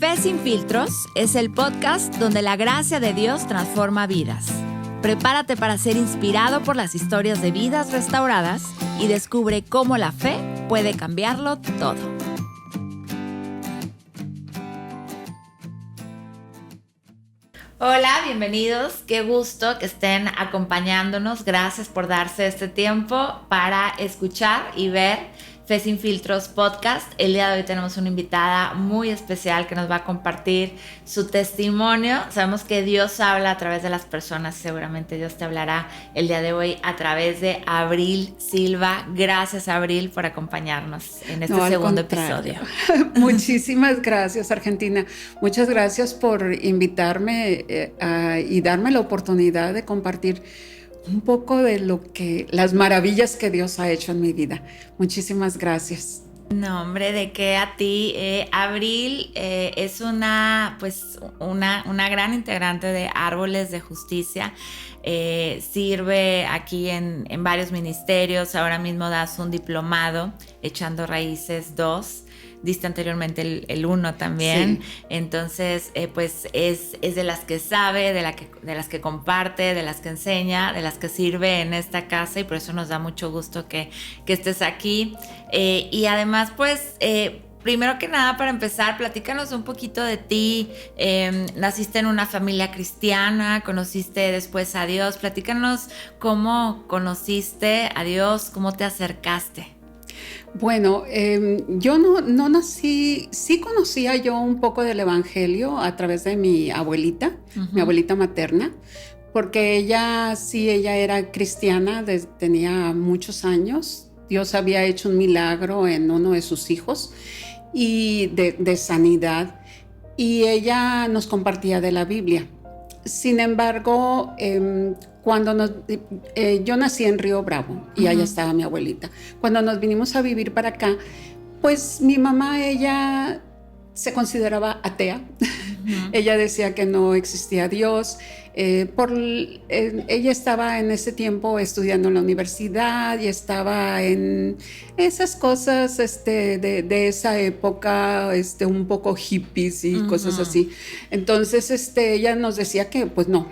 Fe sin filtros es el podcast donde la gracia de Dios transforma vidas. Prepárate para ser inspirado por las historias de vidas restauradas y descubre cómo la fe puede cambiarlo todo. Hola, bienvenidos. Qué gusto que estén acompañándonos. Gracias por darse este tiempo para escuchar y ver Fe sin Filtros podcast. El día de hoy tenemos una invitada muy especial que nos va a compartir su testimonio. Sabemos que Dios habla a través de las personas. Seguramente Dios te hablará el día de hoy a través de Abril Silva. Gracias, Abril, por acompañarnos en este segundo episodio. Muchísimas gracias, Argentina. Muchas gracias por invitarme y darme la oportunidad de compartir un poco de las maravillas que Dios ha hecho en mi vida. Muchísimas gracias. No, hombre, de qué a ti. Abril es una gran integrante de Árboles de Justicia. Sirve aquí en varios ministerios. Ahora mismo das un diplomado, Echando Raíces 2. Diste anteriormente el 1 también. Sí. Entonces, pues es de las que sabe, de las que comparte, de las que enseña, de las que sirve en esta casa, y por eso nos da mucho gusto que estés aquí. Y además, pues, primero que nada, para empezar, platícanos un poquito de ti. Naciste en una familia cristiana, conociste después a Dios. Platícanos cómo conociste a Dios, cómo te acercaste. Bueno, yo no nací, sí conocía yo un poco del evangelio a través de mi abuelita, mi abuelita materna, porque ella era cristiana, tenía muchos años. Dios había hecho un milagro en uno de sus hijos y de sanidad, y ella nos compartía de la Biblia. Sin embargo, yo nací en Río Bravo y allá estaba mi abuelita. Cuando nos vinimos a vivir para acá, pues mi mamá, ella se consideraba atea. Ella decía que no existía Dios. Ella estaba en ese tiempo estudiando en la universidad y estaba en esas cosas de esa época, un poco hippies y cosas así. Entonces ella nos decía que pues no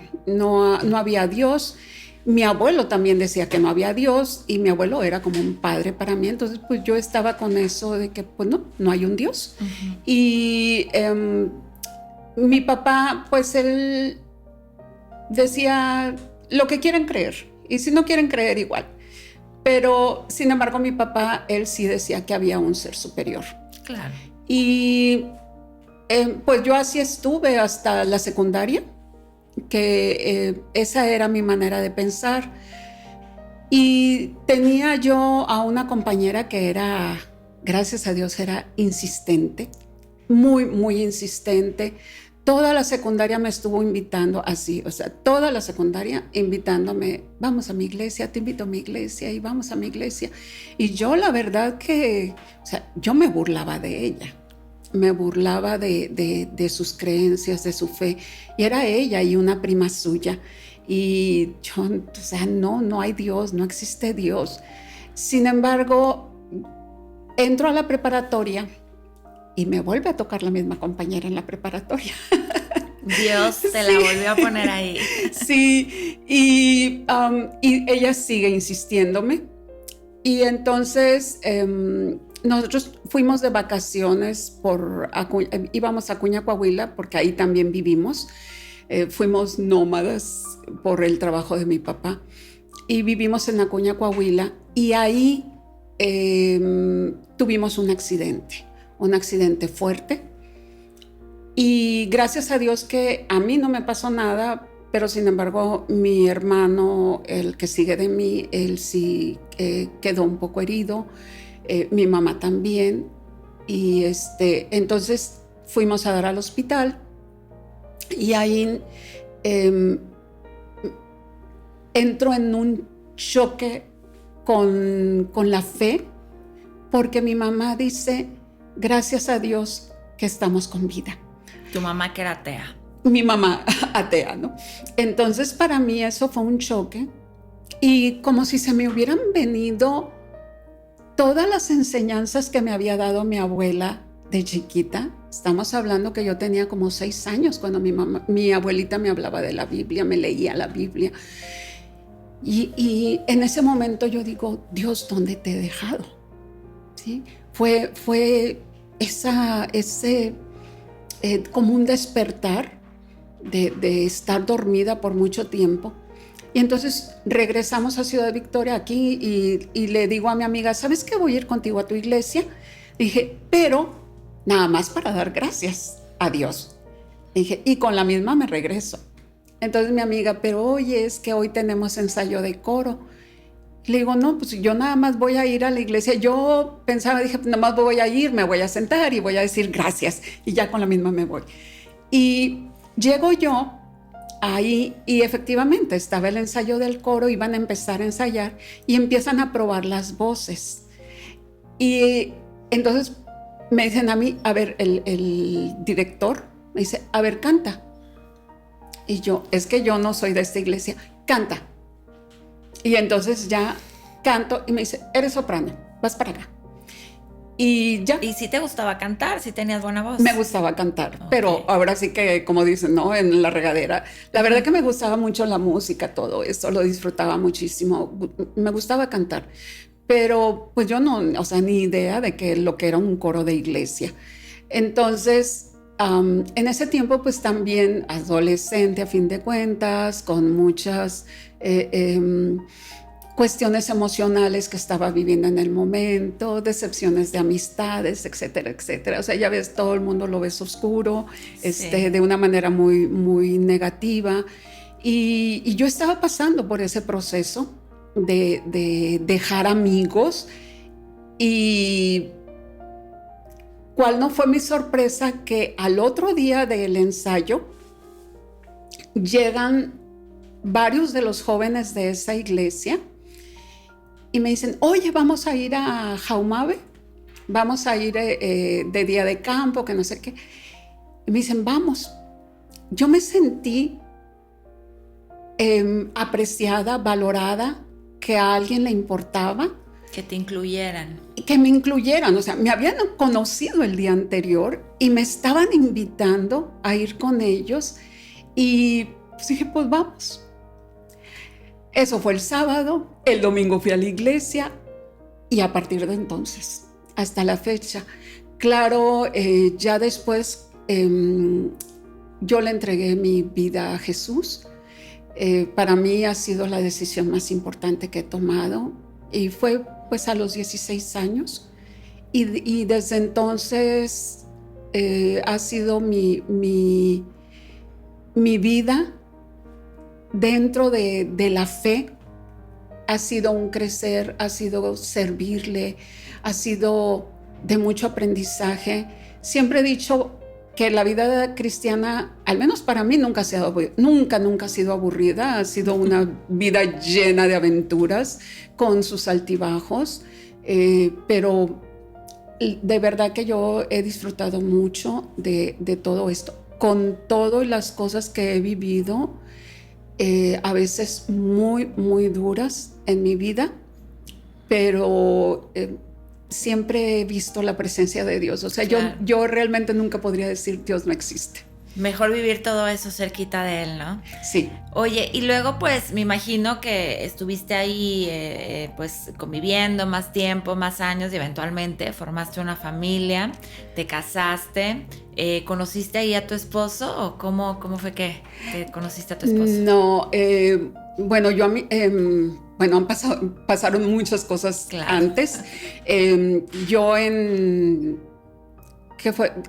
había Dios. Mi abuelo también decía que no había Dios, y mi abuelo era como un padre para mí. Entonces pues yo estaba con eso de que pues no hay un Dios. Y mi papá, pues él decía lo que quieren creer, y si no quieren creer, igual. Pero sin embargo, mi papá, él sí decía que había un ser superior. Claro. Y pues yo así estuve hasta la secundaria, que esa era mi manera de pensar. Y tenía yo a una compañera que era, gracias a Dios, era insistente, muy, muy insistente. Toda la secundaria me estuvo invitando así, toda la secundaria invitándome: vamos a mi iglesia, te invito a mi iglesia, y vamos a mi iglesia. Y yo, la verdad que, yo me burlaba de ella. Me burlaba de sus creencias, de su fe. Y era ella y una prima suya. Y yo, no hay Dios, no existe Dios. Sin embargo, entro a la preparatoria y me vuelve a tocar la misma compañera en la preparatoria. Dios te la volvió a poner ahí. Sí, y ella sigue insistiéndome. Y entonces nosotros fuimos de vacaciones íbamos a Acuña, Coahuila, porque ahí también vivimos. Fuimos nómadas por el trabajo de mi papá, y vivimos en Acuña, Coahuila, y ahí tuvimos un accidente fuerte. Y gracias a Dios que a mí no me pasó nada, pero sin embargo mi hermano, el que sigue de mí, él sí quedó un poco herido, mi mamá también. Y entonces fuimos a dar al hospital, y ahí entro en un choque con la fe, porque mi mamá dice: gracias a Dios que estamos con vida. Tu mamá, que era atea. Mi mamá atea, ¿no? Entonces para mí eso fue un choque, y como si se me hubieran venido todas las enseñanzas que me había dado mi abuela de chiquita, Estamos hablando que yo tenía como 6 años cuando mi abuelita me hablaba de la Biblia, me leía la Biblia. Y en ese momento yo digo, Dios, ¿dónde te he dejado? ¿Sí? Fue ese como un despertar de estar dormida por mucho tiempo. Y entonces regresamos a Ciudad Victoria aquí y le digo a mi amiga, ¿sabes qué? Voy a ir contigo a tu iglesia. Dije, pero nada más para dar gracias a Dios. Dije, y con la misma me regreso. Entonces mi amiga, pero oye, es que hoy tenemos ensayo de coro. Le digo, no, pues yo nada más voy a ir a la iglesia. Yo pensaba, dije, nada más voy a ir, me voy a sentar y voy a decir gracias. Y ya con la misma me voy. Y llego yo ahí y efectivamente estaba el ensayo del coro, iban a empezar a ensayar y empiezan a probar las voces. Y entonces me dicen a mí, a ver, el director me dice, a ver, canta. Y yo, es que yo no soy de esta iglesia, canta. Y entonces ya canto y me dice, eres soprano, vas para acá. Y ya. ¿Y si te gustaba cantar? ¿Si tenías buena voz? Me gustaba cantar, Okay. Pero ahora sí que, como dicen, ¿no? En la regadera. La verdad que me gustaba mucho la música, todo eso, lo disfrutaba muchísimo. Me gustaba cantar. Pero pues yo no, o sea, ni idea de lo que era un coro de iglesia. Entonces, en ese tiempo, pues también adolescente a fin de cuentas, con muchas cuestiones emocionales que estaba viviendo en el momento, decepciones de amistades, etcétera, etcétera. O sea, ya ves, todo el mundo lo ves oscuro, sí, de una manera muy, muy negativa. Y yo estaba pasando por ese proceso de dejar amigos y ¿cuál no fue mi sorpresa? Que al otro día del ensayo llegan varios de los jóvenes de esa iglesia y me dicen, oye, vamos a ir a Jaumabe, vamos a ir de día de campo, que no sé qué. Y me dicen, vamos. Yo me sentí apreciada, valorada, que a alguien le importaba. Que te incluyeran. Que me incluyeran, o sea, me habían conocido el día anterior y me estaban invitando a ir con ellos y pues dije, pues vamos. Eso fue el sábado, el domingo fui a la iglesia y a partir de entonces, hasta la fecha, claro, ya después yo le entregué mi vida a Jesús. Para mí ha sido la decisión más importante que he tomado y fue pues a los 16 años y desde entonces ha sido mi vida dentro de la fe, ha sido un crecer, ha sido servirle, ha sido de mucho aprendizaje. Siempre he dicho que la vida cristiana, al menos para mí, nunca ha sido aburrida, ha sido una vida llena de aventuras con sus altibajos, pero de verdad que yo he disfrutado mucho de todo esto, con todas las cosas que he vivido, a veces muy, muy duras en mi vida, pero siempre he visto la presencia de Dios. O sea, claro, yo realmente nunca podría decir Dios no existe. Mejor vivir todo eso cerquita de Él, ¿no? Sí. Oye, y luego pues me imagino que estuviste ahí pues conviviendo más tiempo, más años y eventualmente formaste una familia, te casaste, ¿conociste ahí a tu esposo o cómo fue que conociste a tu esposo? No, bueno, yo a mí... Bueno, pasaron muchas cosas, claro, antes. Yo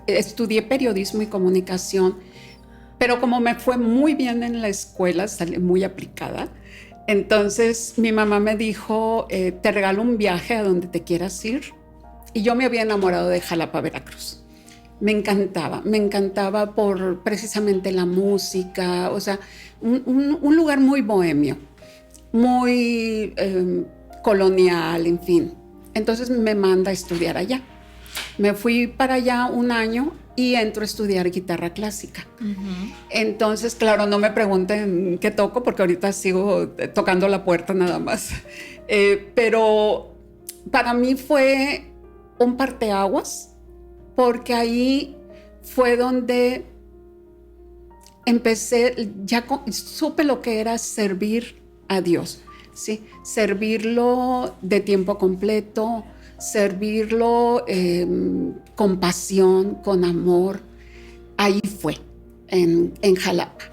estudié periodismo y comunicación, pero como me fue muy bien en la escuela, salí muy aplicada. Entonces mi mamá me dijo, te regalo un viaje a donde te quieras ir. Y yo me había enamorado de Jalapa, Veracruz. Me encantaba por precisamente la música, o sea, un lugar muy bohemio, muy colonial, en fin. Entonces me manda a estudiar allá. Me fui para allá un año y entro a estudiar guitarra clásica. Uh-huh. Entonces, claro, no me pregunten qué toco porque ahorita sigo tocando la puerta nada más. Pero para mí fue un parteaguas porque ahí fue donde empecé, supe lo que era servir a Dios, ¿sí? Servirlo de tiempo completo, servirlo con pasión, con amor. Ahí fue, en Jalapa.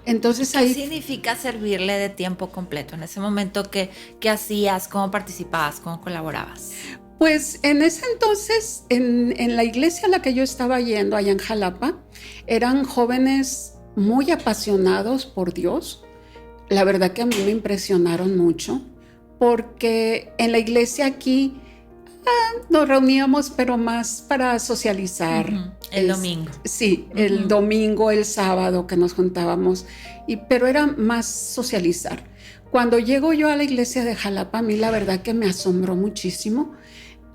Entonces, ¿Qué significa servirle de tiempo completo? En ese momento, ¿qué hacías? ¿Cómo participabas? ¿Cómo colaborabas? Pues en ese entonces, en la iglesia a la que yo estaba yendo allá en Jalapa, eran jóvenes muy apasionados por Dios. La verdad que a mí me impresionaron mucho, porque en la iglesia aquí nos reuníamos, pero más para socializar. Uh-huh. El domingo. Sí, el domingo, el sábado que nos juntábamos, pero era más socializar. Cuando llego yo a la iglesia de Jalapa, a mí la verdad que me asombró muchísimo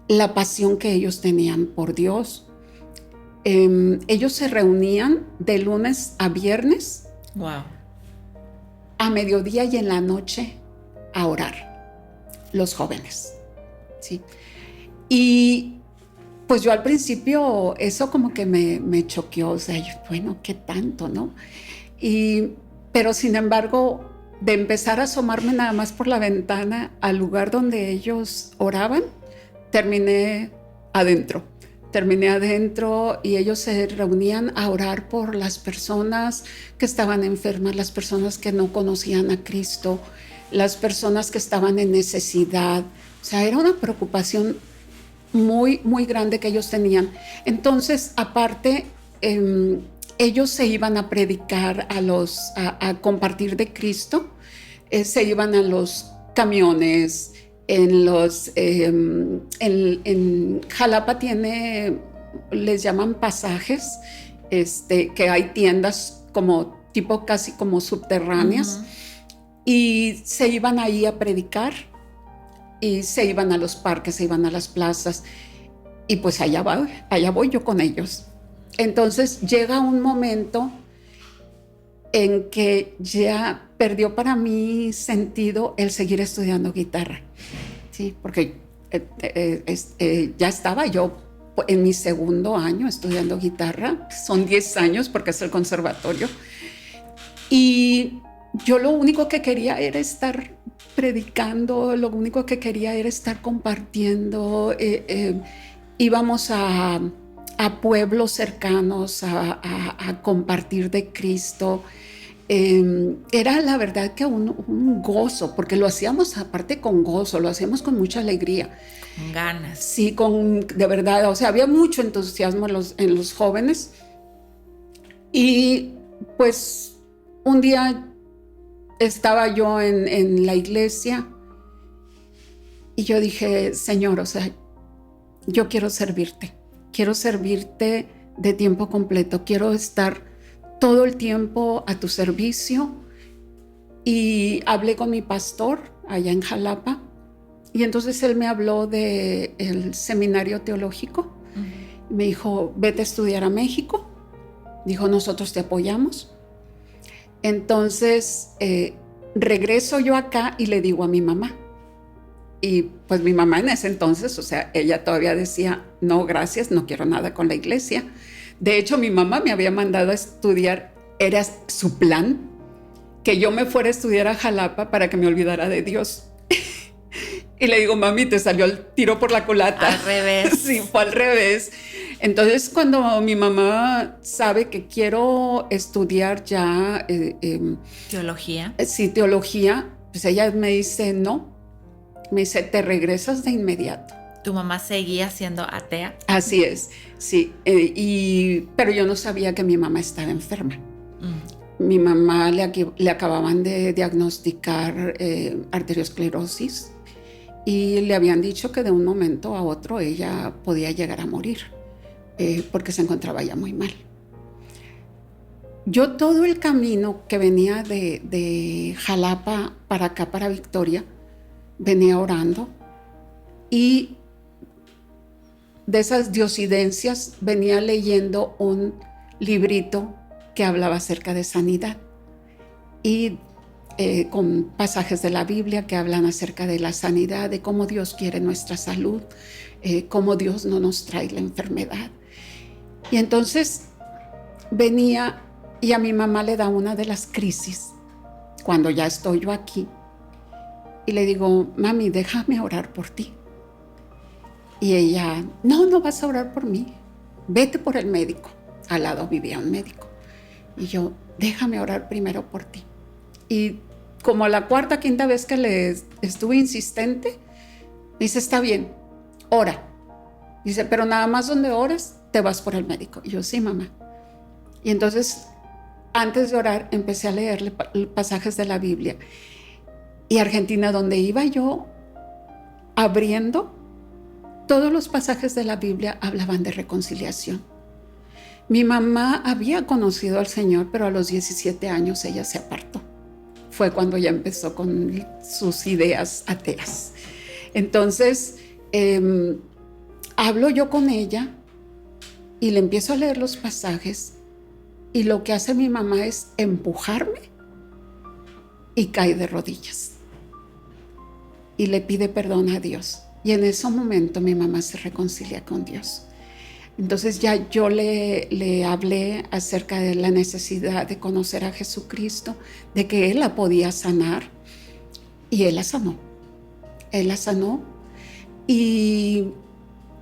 la pasión que ellos tenían por Dios. Ellos se reunían de lunes a viernes, wow, a mediodía y en la noche a orar, los jóvenes, ¿sí? Y pues yo al principio eso como que me choqueó, o sea, bueno, ¿qué tanto, no? Pero sin embargo, de empezar a asomarme nada más por la ventana al lugar donde ellos oraban, terminé adentro y ellos se reunían a orar por las personas que estaban enfermas, las personas que no conocían a Cristo, las personas que estaban en necesidad. O sea, era una preocupación muy, muy grande que ellos tenían. Entonces, aparte, ellos se iban a predicar a compartir de Cristo, se iban a los camiones, en Jalapa les llaman pasajes, que hay tiendas como tipo casi como subterráneas, y se iban ahí a predicar, y se iban a los parques, se iban a las plazas, y pues allá voy yo con ellos. Entonces llega un momento en que ya perdió para mí sentido el seguir estudiando guitarra, ¿sí? Porque ya estaba yo en mi segundo año estudiando guitarra, son 10 años porque es el conservatorio, y yo lo único que quería era estar predicando, lo único que quería era estar compartiendo. Íbamos a pueblos cercanos a compartir de Cristo. Era la verdad que un gozo, porque lo hacíamos aparte con gozo, lo hacíamos con mucha alegría. Con ganas. Sí, de verdad, o sea, había mucho entusiasmo en los jóvenes. Y pues un día estaba yo en la iglesia y yo dije, Señor, o sea, yo quiero servirte de tiempo completo, quiero estar todo el tiempo a tu servicio. Y hablé con mi pastor allá en Jalapa, y entonces él me habló del seminario teológico. Me dijo, vete a estudiar a México. Dijo, nosotros te apoyamos. Entonces regreso yo acá y le digo a mi mamá. Y pues mi mamá en ese entonces, o sea, ella todavía decía, no, gracias, no quiero nada con la iglesia. De hecho, mi mamá me había mandado a estudiar, era su plan, que yo me fuera a estudiar a Jalapa para que me olvidara de Dios. Y le digo, mami, te salió el tiro por la culata. Al revés. Sí, fue al revés. Entonces, cuando mi mamá sabe que quiero estudiar ya... ¿Teología? Sí, teología, pues ella me dice, no. Me dice, te regresas de inmediato. ¿Tu mamá seguía siendo atea? Así es, sí. Pero yo no sabía que mi mamá estaba enferma. Mi mamá le acababan de diagnosticar arteriosclerosis, y le habían dicho que de un momento a otro ella podía llegar a morir, porque se encontraba ya muy mal. Yo todo el camino que venía de Jalapa para acá, para Victoria, venía orando, y de esas diosidencias venía leyendo un librito que hablaba acerca de sanidad, y con pasajes de la Biblia que hablan acerca de la sanidad, de cómo Dios quiere nuestra salud, cómo Dios no nos trae la enfermedad. Y entonces venía y a mi mamá le da una de las crisis cuando ya estoy yo aquí. Y le digo, mami, déjame orar por ti. Y ella, no vas a orar por mí. Vete por el médico. Al lado vivía un médico. Y yo, déjame orar primero por ti. Y como la cuarta, quinta vez que le estuve insistente, dice, está bien, ora. Dice, pero nada más donde oras, te vas por el médico. Y yo, sí, mamá. Y entonces, antes de orar, empecé a leerle pasajes de la Biblia. Y Argentina, donde iba yo abriendo, todos los pasajes de la Biblia hablaban de reconciliación. Mi mamá había conocido al Señor, pero a los 17 años ella se apartó. Fue cuando ya empezó con sus ideas ateas. Entonces, hablo yo con ella y le empiezo a leer los pasajes, y lo que hace mi mamá es empujarme y cae de rodillas. Y le pide perdón a Dios. Y en ese momento mi mamá se reconcilia con Dios. Entonces ya yo le hablé acerca de la necesidad de conocer a Jesucristo, de que Él la podía sanar. Y Él la sanó. Él la sanó. Y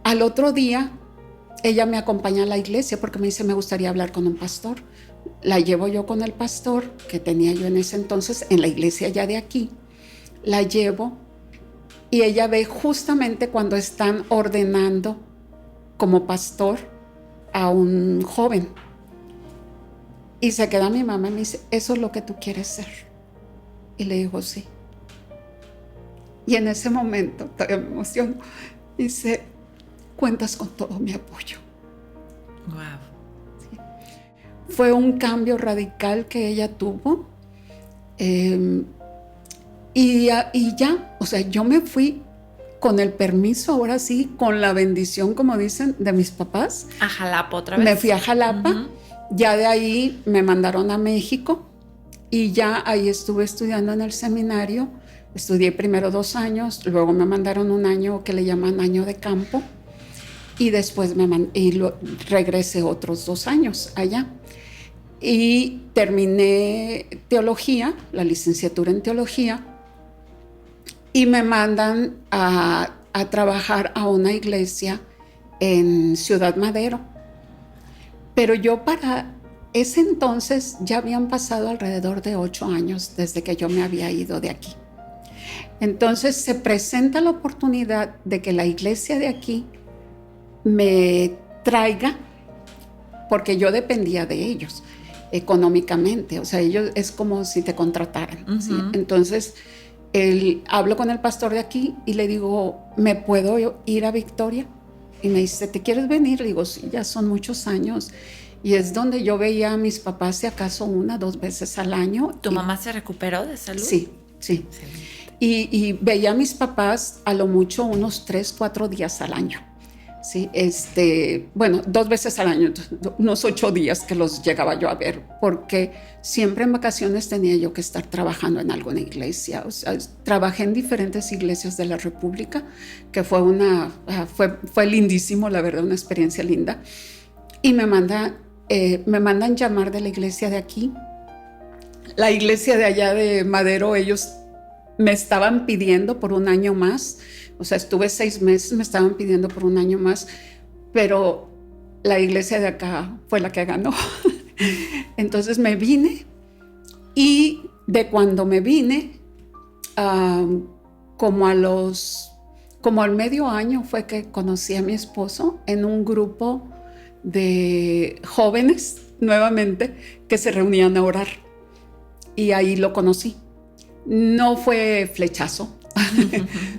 al otro día, ella me acompaña a la iglesia porque me dice, me gustaría hablar con un pastor. La llevo yo con el pastor que tenía yo en ese entonces, en la iglesia ya de aquí. La llevo. Y ella ve justamente cuando están ordenando como pastor a un joven. Y se queda mi mamá y me dice, ¿eso es lo que tú quieres ser? Y le digo, sí. Y en ese momento, todavía me emociono, dice, cuentas con todo mi apoyo. Wow. Sí. Fue un cambio radical que ella tuvo. Y ya, o sea, yo me fui con el permiso, ahora sí, con la bendición, como dicen, de mis papás. A Jalapa otra vez. Me fui a Jalapa, ya de ahí me mandaron a México y ya ahí estuve estudiando en el seminario. Estudié primero 2 años, luego me mandaron un año que le llaman año de campo y después regresé otros 2 años allá. Y terminé teología, la licenciatura en teología. Y me mandan a trabajar a una iglesia en Ciudad Madero. Pero yo para ese entonces ya habían pasado alrededor de 8 años desde que yo me había ido de aquí. Entonces se presenta la oportunidad de que la iglesia de aquí me traiga, porque yo dependía de ellos económicamente. O sea, ellos es como si te contrataran. ¿Sí? Entonces hablo con el pastor de aquí y le digo, ¿me puedo ir a Victoria? Y me dice, ¿te quieres venir? Le digo, sí, ya son muchos años. Y es donde yo veía a mis papás, si acaso 1 o 2 veces al año. ¿Tu mamá se recuperó de salud? Sí. Y veía a mis papás a lo mucho unos 3, 4 días al año. Sí, 2 veces al año, unos 8 días que los llegaba yo a ver, porque siempre en vacaciones tenía yo que estar trabajando en alguna iglesia. O sea, trabajé en diferentes iglesias de la República, que fue lindísimo, la verdad, una experiencia linda. Y me mandan llamar de la iglesia de aquí. La iglesia de allá de Madero, ellos me estaban pidiendo por 1 año más. O sea, estuve 6 meses, me estaban pidiendo por 1 año más, pero la iglesia de acá fue la que ganó. Entonces me vine, y de cuando me vine, como al medio año fue que conocí a mi esposo en un grupo de jóvenes, nuevamente, que se reunían a orar. Y ahí lo conocí. No fue flechazo.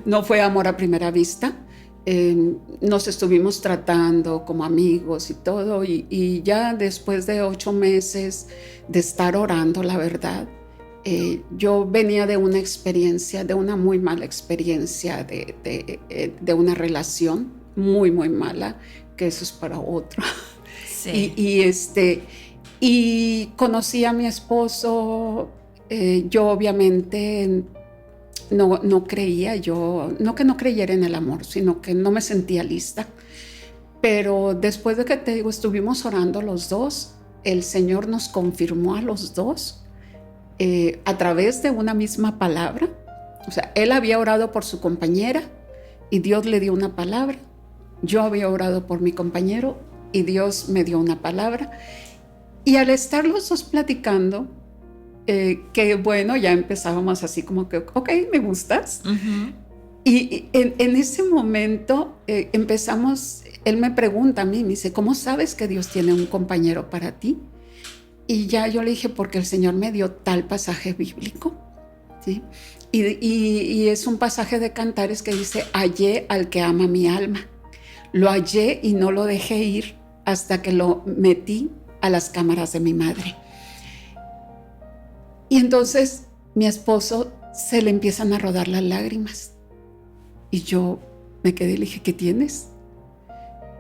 No fue amor a primera vista. Nos estuvimos tratando como amigos y todo, y ya después de 8 meses de estar orando, la verdad, yo venía de una experiencia, de una muy mala experiencia de una relación muy, muy mala, que eso es para otro. Sí. Y conocí a mi esposo. Yo obviamente no creía, no que no creyera en el amor, sino que no me sentía lista. Pero después de que, te digo, estuvimos orando los dos, el Señor nos confirmó a los dos a través de una misma palabra. O sea, él había orado por su compañera y Dios le dio una palabra. Yo había orado por mi compañero y Dios me dio una palabra. Y al estar los dos platicando, que bueno, ya empezábamos así como que, ok, me gustas. Uh-huh. Y en ese momento empezamos, él me pregunta a mí, me dice, ¿cómo sabes que Dios tiene un compañero para ti? Y ya yo le dije, porque el Señor me dio tal pasaje bíblico, ¿sí? Y es un pasaje de Cantares que dice, hallé al que ama mi alma. Lo hallé y no lo dejé ir hasta que lo metí a las cámaras de mi madre. Y entonces mi esposo se le empiezan a rodar las lágrimas. Y yo me quedé y le dije, ¿qué tienes?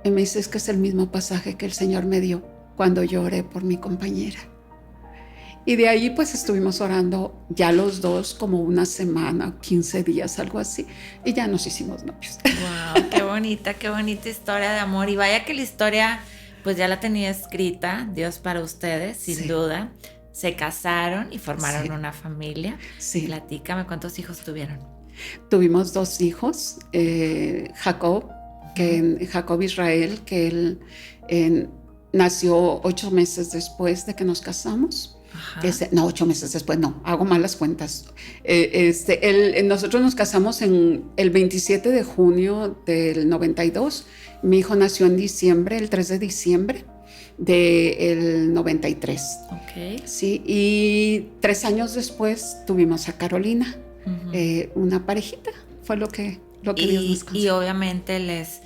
Y me dice, es que es el mismo pasaje que el Señor me dio cuando yo oré por mi compañera. Y de ahí pues estuvimos orando ya los dos como una semana, 15 días, algo así. Y ya nos hicimos novios. ¡Wow! Qué bonita historia de amor. Y vaya que la historia pues ya la tenía escrita, Dios para ustedes, sin duda. Se casaron y formaron una familia. Sí. Platícame, ¿cuántos hijos tuvieron? Tuvimos 2 hijos, Jacob, Jacob Israel, que él nació 8 meses después de que nos casamos. No, 8 meses después, no, hago malas cuentas. Nosotros nos casamos el 27 de junio del 92. Mi hijo nació en diciembre, el 3 de diciembre del 93. Okay. Sí, y 3 años después tuvimos a Carolina. Una parejita, fue lo que Dios nos concedió. Y obviamente les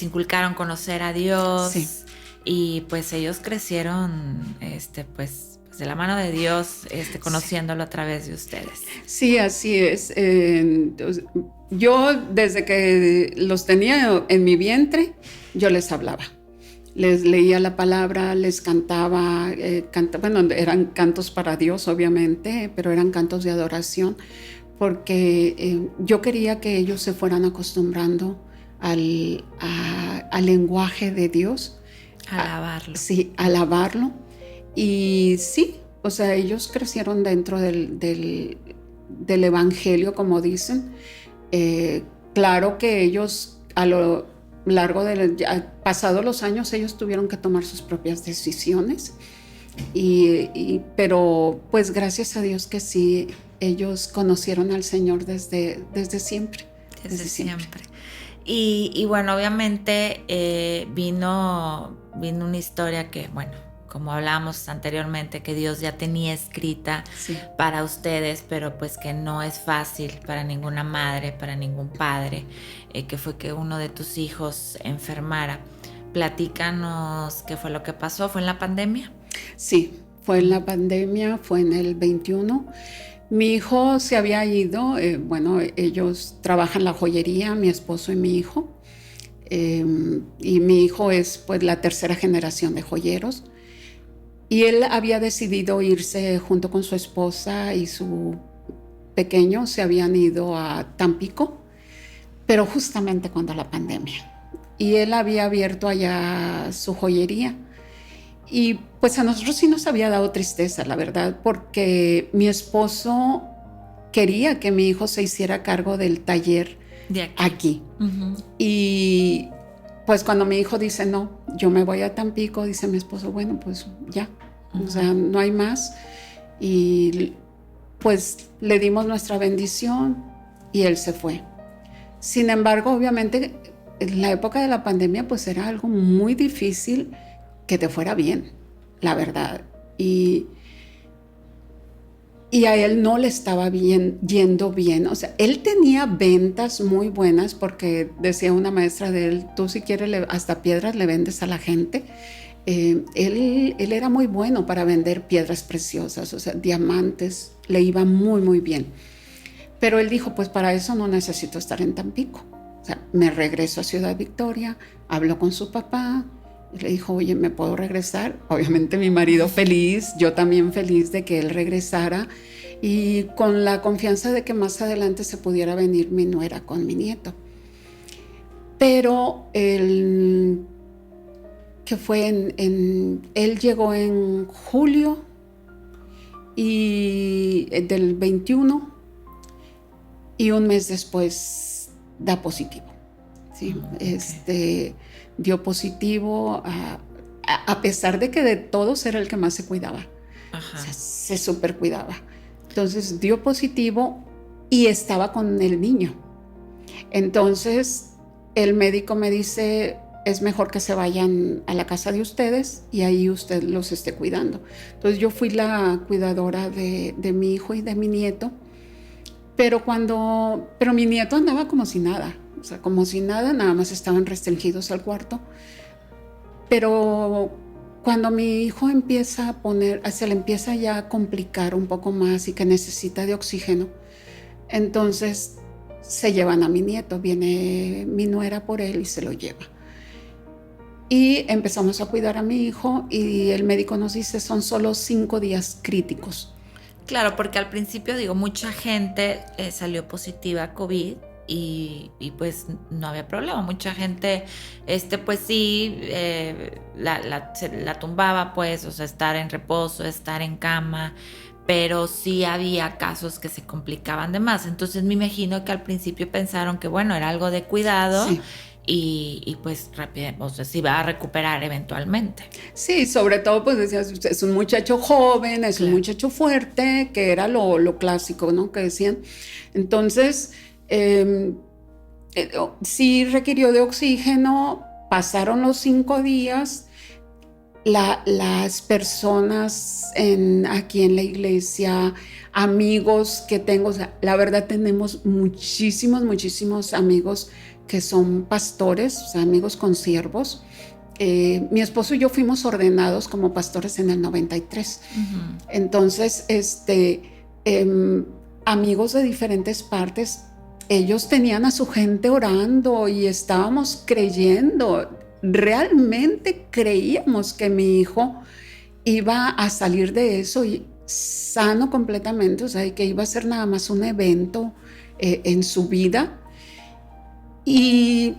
inculcaron conocer a Dios. Sí. Y pues ellos crecieron pues de la mano de Dios, conociéndolo a través de ustedes. Sí, así es. Yo desde que los tenía en mi vientre, yo les hablaba. Les leía la palabra, les cantaba, bueno, eran cantos para Dios, obviamente, pero eran cantos de adoración, porque yo quería que ellos se fueran acostumbrando al lenguaje de Dios. Alabarlo. Sí, alabarlo. Y sí, o sea, ellos crecieron dentro del evangelio, como dicen. Claro que ellos a lo largo pasados los años, ellos tuvieron que tomar sus propias decisiones. Pero pues gracias a Dios que sí, ellos conocieron al Señor desde siempre. Desde siempre. Y bueno, obviamente vino una historia que, bueno, como hablábamos anteriormente, que Dios ya tenía escrita para ustedes, pero pues que no es fácil para ninguna madre, para ningún padre, que fue que uno de tus hijos enfermara. Platícanos qué fue lo que pasó. ¿Fue en la pandemia? Sí, fue en la pandemia, fue en el 21. Mi hijo se había ido, bueno, ellos trabajan la joyería, mi esposo y mi hijo. Y mi hijo es pues la 3ª generación de joyeros. Y él había decidido irse junto con su esposa y su pequeño, se habían ido a Tampico, pero justamente cuando la pandemia. Y él había abierto allá su joyería. Y pues a nosotros sí nos había dado tristeza, la verdad, porque mi esposo quería que mi hijo se hiciera cargo del taller de aquí. Uh-huh. Y pues cuando mi hijo dice, no, yo me voy a Tampico, dice mi esposo, bueno, pues ya, o sea, no hay más. Y pues le dimos nuestra bendición y él se fue. Sin embargo, obviamente, en la época de la pandemia, pues era algo muy difícil que te fuera bien, la verdad. Y a él no le estaba yendo bien. O sea, él tenía ventas muy buenas porque decía una maestra de él, tú si quieres hasta piedras le vendes a la gente. Él era muy bueno para vender piedras preciosas, o sea, diamantes, le iba muy, muy bien. Pero él dijo, pues para eso no necesito estar en Tampico. O sea, me regreso a Ciudad Victoria, habló con su papá, y le dijo, oye, ¿me puedo regresar? Obviamente mi marido feliz, yo también feliz de que él regresara y con la confianza de que más adelante se pudiera venir mi nuera con mi nieto. Pero que fue él llegó en julio del 21 y un mes después da positivo. ¿Sí? Okay. Dio positivo a pesar de que de todos era el que más se cuidaba. Ajá. O sea, se súper cuidaba. Entonces dio positivo y estaba con el niño. Entonces el médico me dice, es mejor que se vayan a la casa de ustedes y ahí usted los esté cuidando. Entonces yo fui la cuidadora de mi hijo y de mi nieto, pero mi nieto andaba como si nada, o sea, como si nada, nada más estaban restringidos al cuarto. Pero cuando mi hijo se le empieza ya a complicar un poco más y que necesita de oxígeno, entonces se llevan a mi nieto, viene mi nuera por él y se lo lleva. Y empezamos a cuidar a mi hijo y el médico nos dice, son solo 5 días críticos. Claro, porque al principio, mucha gente salió positiva a COVID y pues no había problema. Mucha gente, pues sí, la tumbaba, pues, o sea, estar en reposo, estar en cama, pero sí había casos que se complicaban de más. Entonces me imagino que al principio pensaron que, bueno, era algo de cuidado. Sí. Y pues rápido, o sea, se iba a recuperar eventualmente. Sí, sobre todo pues decías, es un muchacho joven, es claro. Un muchacho fuerte, que era lo clásico, ¿no? Que decían. Entonces, sí requirió de oxígeno, pasaron los 5 días, las personas aquí en la iglesia, amigos que tengo, o sea, la verdad tenemos muchísimos amigos que son pastores, o sea, amigos consiervos. Mi esposo y yo fuimos ordenados como pastores en el 93. Uh-huh. Entonces, amigos de diferentes partes, ellos tenían a su gente orando y estábamos creyendo, realmente creíamos que mi hijo iba a salir de eso y sano completamente, o sea, y que iba a ser nada más un evento en su vida. Y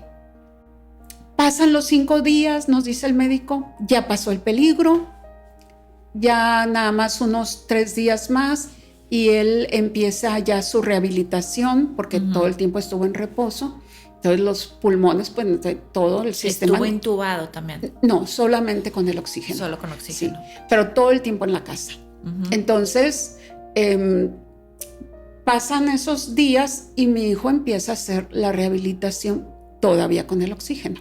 pasan los 5 días, nos dice el médico, ya pasó el peligro, ya nada más unos 3 días más y él empieza ya su rehabilitación porque uh-huh. Todo el tiempo estuvo en reposo. Entonces los pulmones, pues todo el sistema... ¿Estuvo intubado también? No, solamente con el oxígeno. Solo con oxígeno. Sí, pero todo el tiempo en la casa. Uh-huh. Entonces... pasan esos días y mi hijo empieza a hacer la rehabilitación todavía con el oxígeno.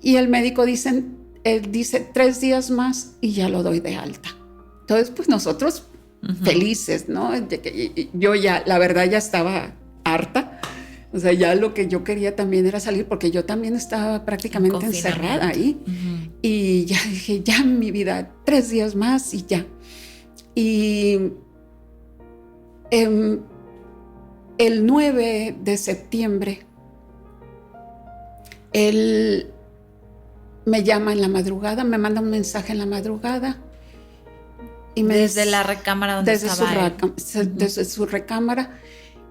Y el médico dice 3 días más y ya lo doy de alta. Entonces, pues nosotros uh-huh. Felices, ¿no? Yo ya, la verdad, ya estaba harta. O sea, ya lo que yo quería también era salir porque yo también estaba prácticamente encerrada ahí. Uh-huh. Y ya dije, ya mi vida, 3 días más y ya. Y... el 9 de septiembre, él me llama en la madrugada, me manda un mensaje en la madrugada. Y desde la recámara donde estaba él. Desde su recámara.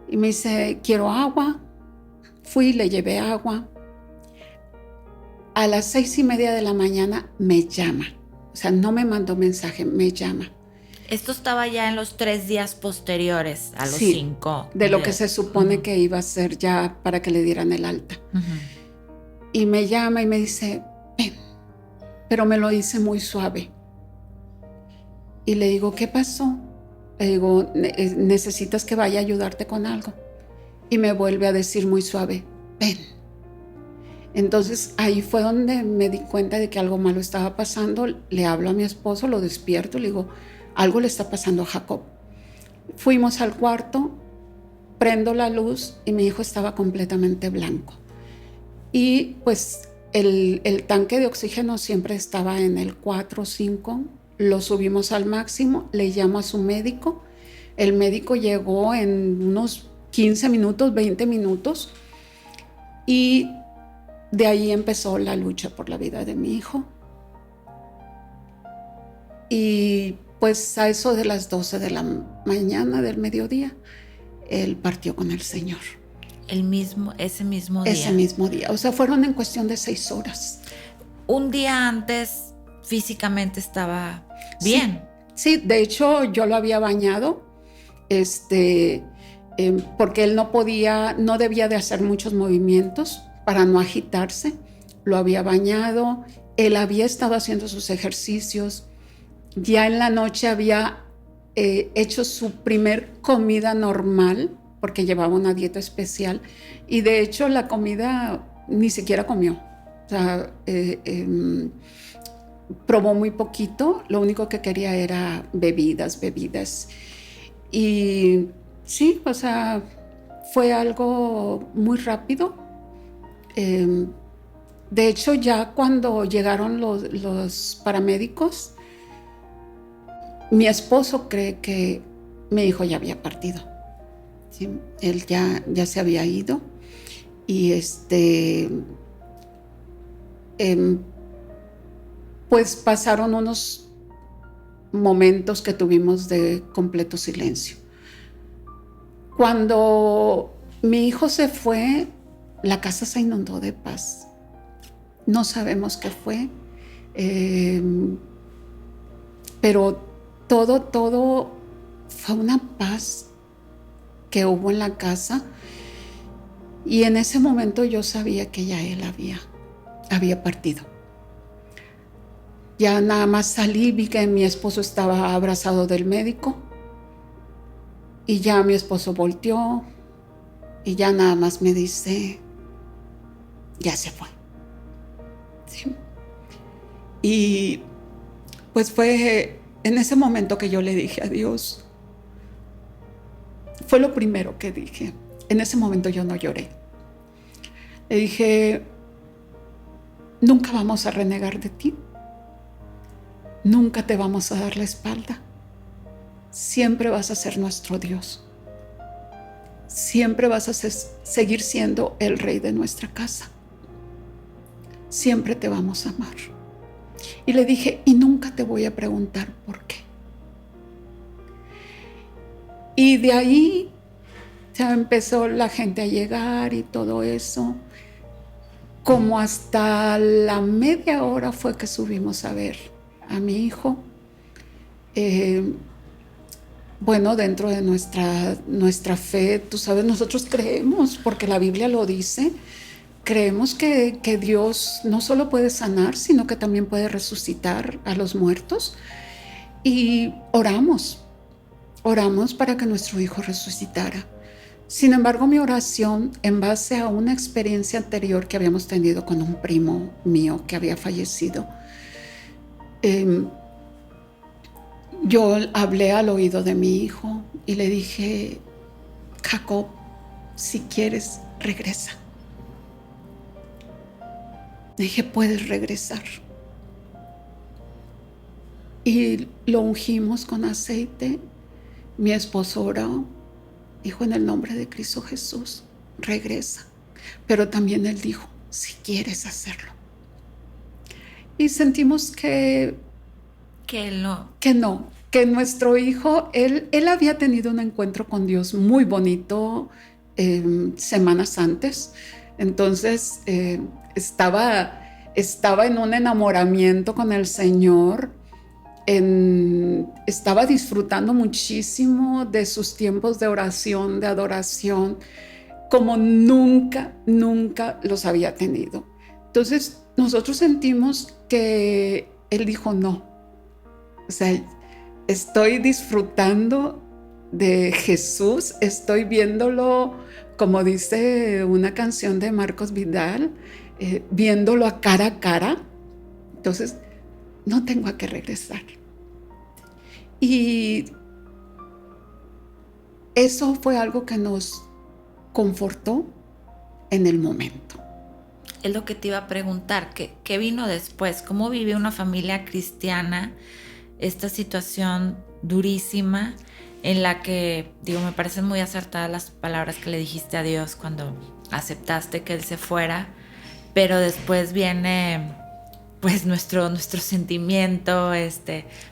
Y me dice, quiero agua. Fui, le llevé agua. A las 6:30 de la mañana me llama. O sea, no me mandó mensaje, me llama. Esto estaba ya en los 3 días posteriores a los 5. De lo que se supone uh-huh. Que iba a ser ya para que le dieran el alta. Uh-huh. Y me llama y me dice, ven, pero me lo dice muy suave. Y le digo, ¿qué pasó? Le digo, necesitas que vaya a ayudarte con algo. Y me vuelve a decir muy suave, ven. Entonces ahí fue donde me di cuenta de que algo malo estaba pasando. Le hablo a mi esposo, lo despierto, le digo, algo le está pasando a Jacob. Fuimos al cuarto, prendo la luz y mi hijo estaba completamente blanco. Y pues el tanque de oxígeno siempre estaba en el 4 o 5. Lo subimos al máximo, le llamo a su médico. El médico llegó en unos 15 minutos, 20 minutos. Y de ahí empezó la lucha por la vida de mi hijo. Y pues a eso de las 12 de la mañana, del mediodía, él partió con el Señor. Ese mismo día. Ese mismo día. O sea, fueron en cuestión de 6 horas. un día antes físicamente estaba bien. Sí, de hecho yo lo había bañado, porque él no debía de hacer muchos movimientos para no agitarse. Lo había bañado, él había estado haciendo sus ejercicios, ya en la noche había hecho su primer comida normal, porque llevaba una dieta especial, y de hecho la comida ni siquiera comió. O sea, probó muy poquito, lo único que quería era bebidas. Y sí, o sea, fue algo muy rápido. De hecho, ya cuando llegaron los paramédicos, mi esposo cree que mi hijo ya había partido. ¿Sí? Él ya se había ido. Y pues pasaron unos momentos que tuvimos de completo silencio. Cuando mi hijo se fue, la casa se inundó de paz. No sabemos qué fue, pero todo fue una paz que hubo en la casa, y en ese momento yo sabía que ya él había partido. Ya nada más salí, vi que mi esposo estaba abrazado del médico, y ya mi esposo volteó y ya nada más me dice, ya se fue. ¿Sí? Y pues fue en ese momento que yo le dije adiós. Fue lo primero que dije. En ese momento yo no lloré. Le dije, nunca vamos a renegar de ti. Nunca te vamos a dar la espalda. Siempre vas a ser nuestro Dios. Siempre vas a seguir siendo el rey de nuestra casa. Siempre te vamos a amar. Y le dije, y nunca te voy a preguntar por qué. Y de ahí ya empezó la gente a llegar y todo eso. Como hasta la media hora fue que subimos a ver a mi hijo. Bueno, dentro de nuestra fe, tú sabes, nosotros creemos, porque la Biblia lo dice, creemos que Dios no solo puede sanar, sino que también puede resucitar a los muertos. Y oramos para que nuestro hijo resucitara. Sin embargo, mi oración, en base a una experiencia anterior que habíamos tenido con un primo mío que había fallecido, yo hablé al oído de mi hijo y le dije, Jacob, si quieres, regresa. Le dije, puedes regresar. Y lo ungimos con aceite. Mi esposo oró, dijo, en el nombre de Cristo Jesús, regresa. Pero también él dijo, si quieres hacerlo. Y sentimos que no, que nuestro hijo, él había tenido un encuentro con Dios muy bonito semanas antes. Entonces estaba en un enamoramiento con el Señor. Estaba disfrutando muchísimo de sus tiempos de oración, de adoración, como nunca los había tenido. Entonces nosotros sentimos que él dijo no. O sea, estoy disfrutando de Jesús, estoy viéndolo, como dice una canción de Marcos Vidal, viéndolo a cara. Entonces, no tengo a qué regresar. Y eso fue algo que nos confortó en el momento. Es lo que te iba a preguntar, ¿qué vino después? ¿Cómo vive una familia cristiana esta situación durísima en la que, me parecen muy acertadas las palabras que le dijiste a Dios cuando aceptaste que Él se fuera, pero después viene pues nuestro sentimiento,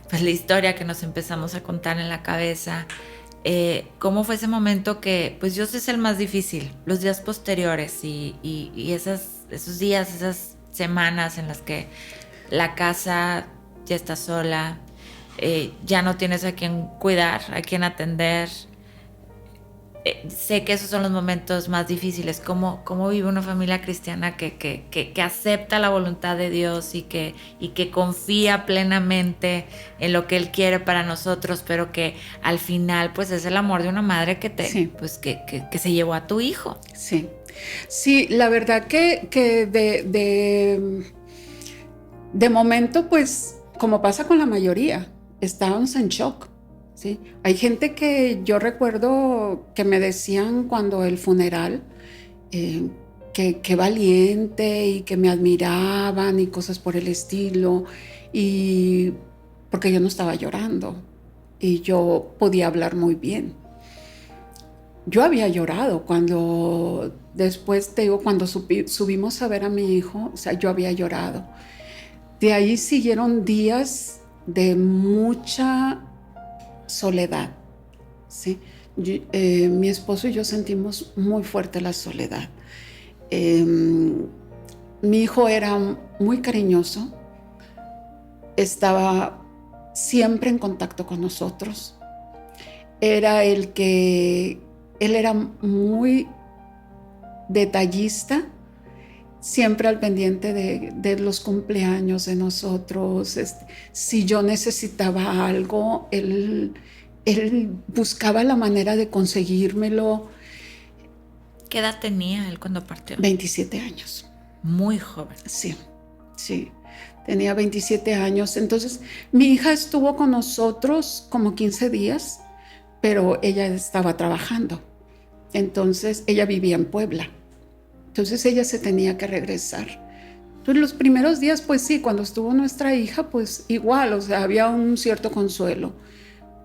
pues la historia que nos empezamos a contar en la cabeza? ¿Cómo fue ese momento que, pues Dios es el más difícil, los días posteriores y esos días, esas semanas en las que la casa ya está sola, ya no tienes a quien cuidar, a quien atender. Sé que esos son los momentos más difíciles. ¿Cómo vive una familia cristiana que acepta la voluntad de Dios y que confía plenamente en lo que Él quiere para nosotros, pero que al final pues es el amor de una madre Sí. pues que se llevó a tu hijo? Sí, sí, la verdad que de momento, pues, como pasa con la mayoría, estábamos en shock. ¿Sí? Hay gente que yo recuerdo que me decían cuando el funeral, que valiente y que me admiraban y cosas por el estilo, y porque yo no estaba llorando y yo podía hablar muy bien. Yo había llorado cuando, después te digo, cuando subimos a ver a mi hijo, o sea, yo había llorado. De ahí siguieron días de mucha soledad, ¿sí? Mi esposo y yo sentimos muy fuerte la soledad. Mi hijo era muy cariñoso, estaba siempre en contacto con nosotros. Él era muy detallista, siempre al pendiente de los cumpleaños de nosotros. Si yo necesitaba algo, él buscaba la manera de conseguírmelo. ¿Qué edad tenía él cuando partió? 27 años. Muy joven. Sí, sí. Tenía 27 años. Entonces, mi hija estuvo con nosotros como 15 días, pero ella estaba trabajando. Entonces, ella vivía en Puebla. Entonces ella se tenía que regresar. Entonces los primeros días, pues sí, cuando estuvo nuestra hija, pues igual, o sea, había un cierto consuelo.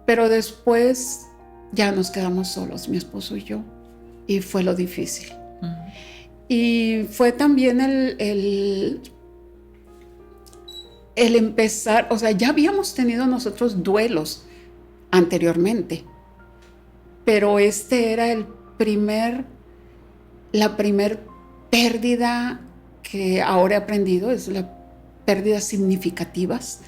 Pero después ya nos quedamos solos, mi esposo y yo, y fue lo difícil. Uh-huh. Y fue también el empezar, o sea, ya habíamos tenido nosotros duelos anteriormente, pero este era la primer pérdida que ahora he aprendido, es la pérdidas significativas,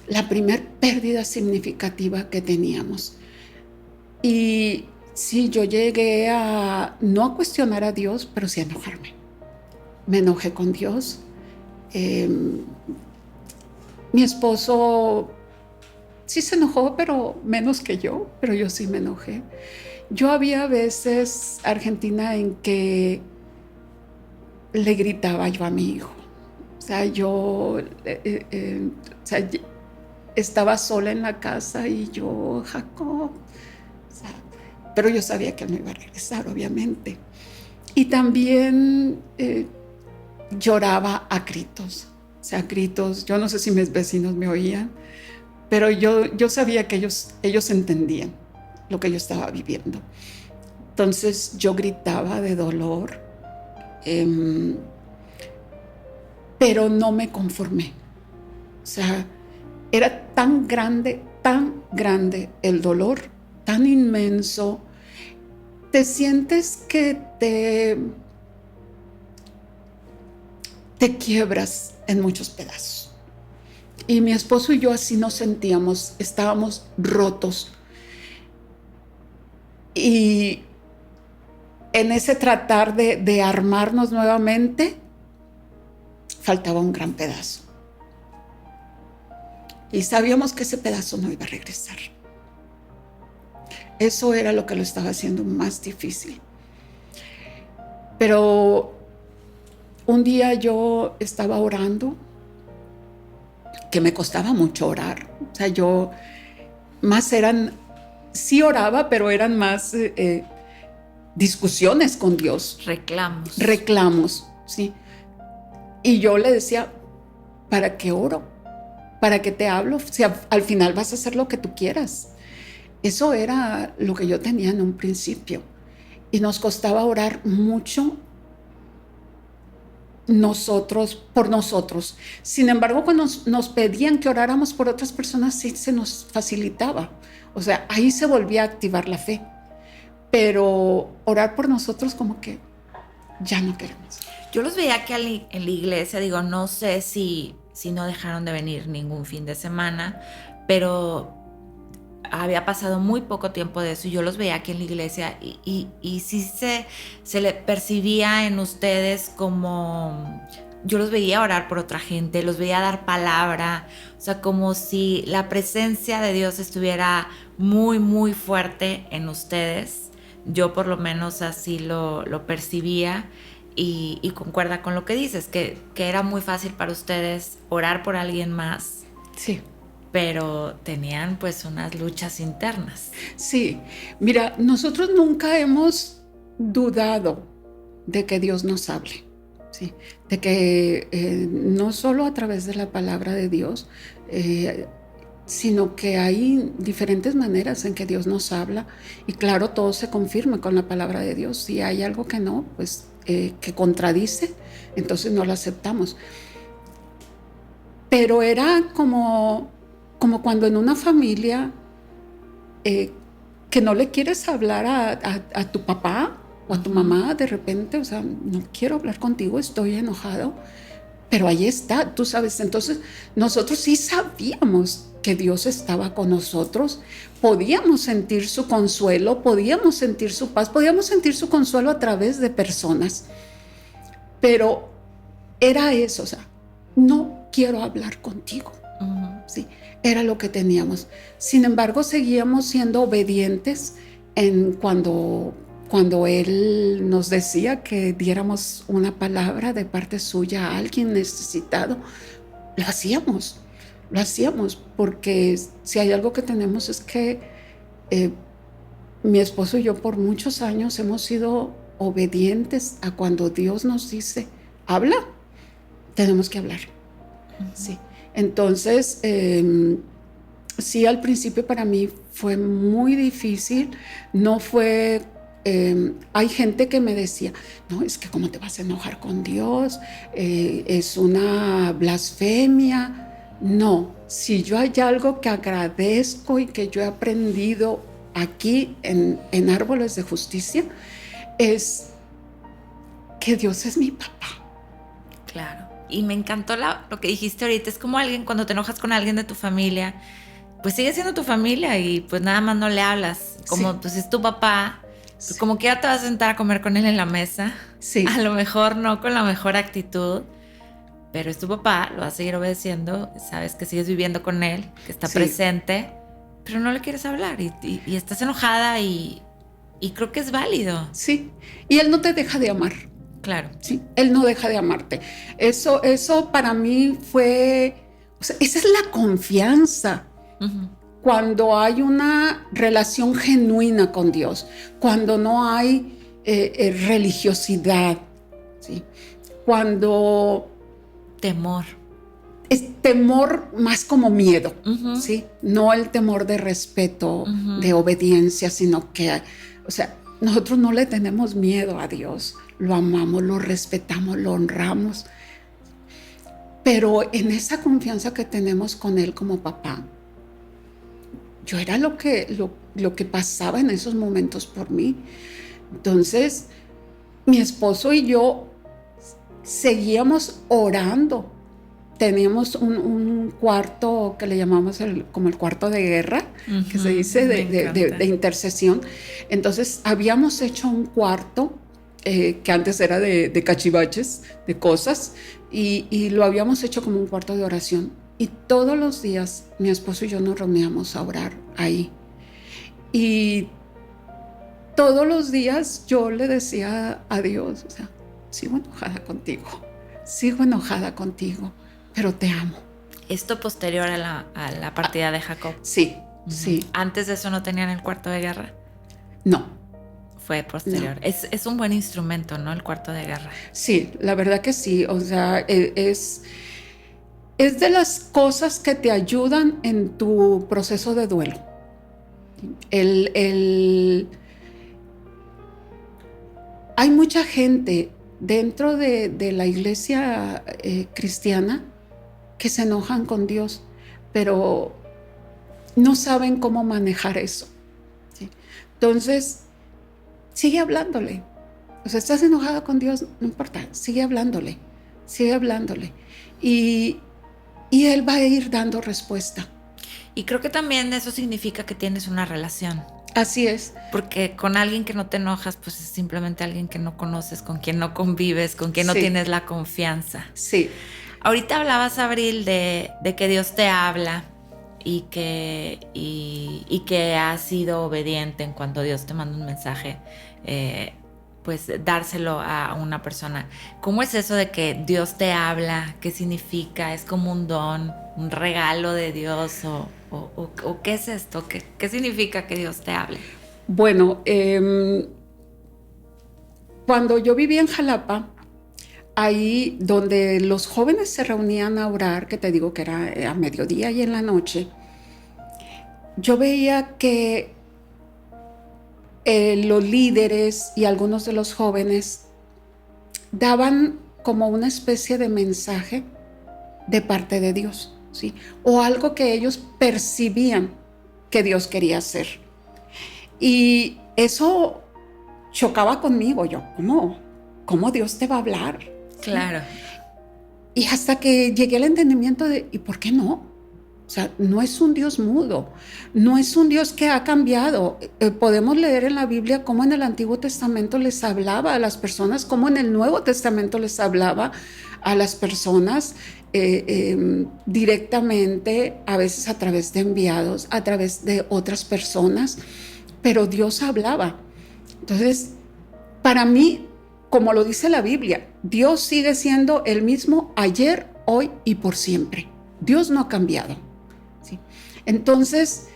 la primer pérdida significativa que teníamos. Y sí, yo llegué no a cuestionar a Dios, pero sí a enojarme. Me enojé con Dios. Mi esposo sí se enojó, pero menos que yo, pero yo sí me enojé. Yo había veces, Argentina, en que le gritaba yo a mi hijo. O sea, estaba sola en la casa y yo, Jacob. O sea, pero yo sabía que él no iba a regresar, obviamente. Y también lloraba a gritos. O sea, gritos. Yo no sé si mis vecinos me oían, pero yo sabía que ellos entendían lo que yo estaba viviendo. Entonces yo gritaba de dolor. Pero no me conformé. O sea, era tan grande el dolor, tan inmenso. Te sientes que te quiebras en muchos pedazos. Y mi esposo y yo así nos sentíamos, estábamos rotos. Y en ese tratar de armarnos nuevamente, faltaba un gran pedazo. Y sabíamos que ese pedazo no iba a regresar. Eso era lo que lo estaba haciendo más difícil. Pero un día yo estaba orando, que me costaba mucho orar. O sea, sí oraba, pero eran más discusiones con Dios. Reclamos, sí. Y yo le decía, ¿para qué oro? ¿Para qué te hablo? Si al final vas a hacer lo que tú quieras. Eso era lo que yo tenía en un principio. Y nos costaba orar mucho por nosotros. Sin embargo, cuando nos pedían que oráramos por otras personas, sí se nos facilitaba. O sea, ahí se volvía a activar la fe. Pero orar por nosotros como que ya no queremos. Yo los veía que en la iglesia, digo, no sé si no dejaron de venir ningún fin de semana, pero había pasado muy poco tiempo de eso y yo los veía aquí en la iglesia y sí se le percibía en ustedes como... Yo los veía orar por otra gente, los veía dar palabra, o sea, como si la presencia de Dios estuviera muy, muy fuerte en ustedes. Yo por lo menos así lo percibía y concuerda con lo que dices, que era muy fácil para ustedes orar por alguien más. Sí. Pero tenían pues unas luchas internas. Sí, mira, nosotros nunca hemos dudado de que Dios nos hable, ¿sí? De que no solo a través de la palabra de Dios, sino que hay diferentes maneras en que Dios nos habla y claro, todo se confirma con la palabra de Dios. Si hay algo que no, pues que contradice, entonces no lo aceptamos. Pero era como cuando en una familia que no le quieres hablar a tu papá o a tu mamá de repente, o sea, no quiero hablar contigo, estoy enojado, pero ahí está, tú sabes. Entonces nosotros sí sabíamos que Dios estaba con nosotros, podíamos sentir su consuelo, podíamos sentir su paz, podíamos sentir su consuelo a través de personas, pero era eso, o sea, no quiero hablar contigo. Sí, era lo que teníamos. Sin embargo, seguíamos siendo obedientes cuando Él nos decía que diéramos una palabra de parte suya a alguien necesitado. Lo hacíamos, porque si hay algo que tenemos es que mi esposo y yo por muchos años hemos sido obedientes a cuando Dios nos dice, habla, tenemos que hablar. Sí. Entonces, sí, al principio para mí fue muy difícil, no fue... hay gente que me decía, no, es que cómo te vas a enojar con Dios, es una blasfemia. No, si yo hay algo que agradezco y que yo he aprendido aquí en Árboles de Justicia, es que Dios es mi papá. Claro. Y me encantó lo que dijiste ahorita. Es como alguien, cuando te enojas con alguien de tu familia, pues sigue siendo tu familia y pues nada más no le hablas. Como sí. Pues es tu papá, pues como que ya te vas a sentar a comer con él en la mesa. Sí. A lo mejor no con la mejor actitud, pero es tu papá, lo vas a seguir obedeciendo. Sabes que sigues viviendo con él, que está presente, pero no le quieres hablar y estás enojada y creo que es válido. Sí, y él no te deja de amar. Claro. Sí, él no deja de amarte. Eso para mí fue, o sea, esa es la confianza. Uh-huh. Cuando hay una relación genuina con Dios, cuando no hay religiosidad, ¿sí? Cuando... Temor. Es temor más como miedo, uh-huh. ¿sí? No el temor de respeto, uh-huh. de obediencia, sino que, o sea, nosotros no le tenemos miedo a Dios. Lo amamos, lo respetamos, lo honramos. Pero en esa confianza que tenemos con Él como papá, yo era lo que pasaba en esos momentos por mí. Entonces, mi esposo y yo seguíamos orando. Teníamos un cuarto que le llamamos como el cuarto de guerra, uh-huh, que se dice de intercesión. Entonces, habíamos hecho un cuarto que antes era de cachivaches, de cosas, y lo habíamos hecho como un cuarto de oración. Y todos los días mi esposo y yo nos reuníamos a orar ahí. Y todos los días yo le decía a Dios, o sea, sigo enojada contigo, pero te amo. ¿Esto posterior a la partida de Jacob? Sí, uh-huh. Sí. ¿Antes de eso no tenían el cuarto de guerra? No. Fue posterior. No. Es un buen instrumento, ¿no? El cuarto de guerra. Sí, la verdad que sí. O sea, es de las cosas que te ayudan en tu proceso de duelo. Hay mucha gente dentro de la iglesia cristiana que se enojan con Dios, pero no saben cómo manejar eso. ¿Sí? Entonces, sigue hablándole. O sea, estás enojada con Dios, no importa, sigue hablándole, sigue hablándole. Y Él va a ir dando respuesta. Y creo que también eso significa que tienes una relación. Así es. Porque con alguien que no te enojas, pues es simplemente alguien que no conoces, con quien no convives, con quien no Sí. tienes la confianza. Sí. Ahorita hablabas, Abril, de que Dios te habla y que has sido obediente en cuanto Dios te manda un mensaje, pues dárselo a una persona. ¿Cómo es eso de que Dios te habla? ¿Qué significa? ¿Es como un don, un regalo de Dios? ¿O qué es esto? ¿Qué significa que Dios te hable? Bueno, cuando yo vivía en Jalapa, ahí donde los jóvenes se reunían a orar, que te digo que era a mediodía y en la noche, yo veía que los líderes y algunos de los jóvenes daban como una especie de mensaje de parte de Dios, ¿sí? O algo que ellos percibían que Dios quería hacer. Y eso chocaba conmigo. Yo, ¿cómo Dios te va a hablar? Claro. Y hasta que llegué al entendimiento de, ¿y por qué no? O sea, no es un Dios mudo, no es un Dios que ha cambiado. Podemos leer en la Biblia cómo en el Antiguo Testamento les hablaba a las personas, cómo en el Nuevo Testamento les hablaba a las personas directamente, a veces a través de enviados, a través de otras personas, pero Dios hablaba. Entonces, para mí, como lo dice la Biblia, Dios sigue siendo el mismo ayer, hoy y por siempre. Dios no ha cambiado. ¿Sí? Entonces,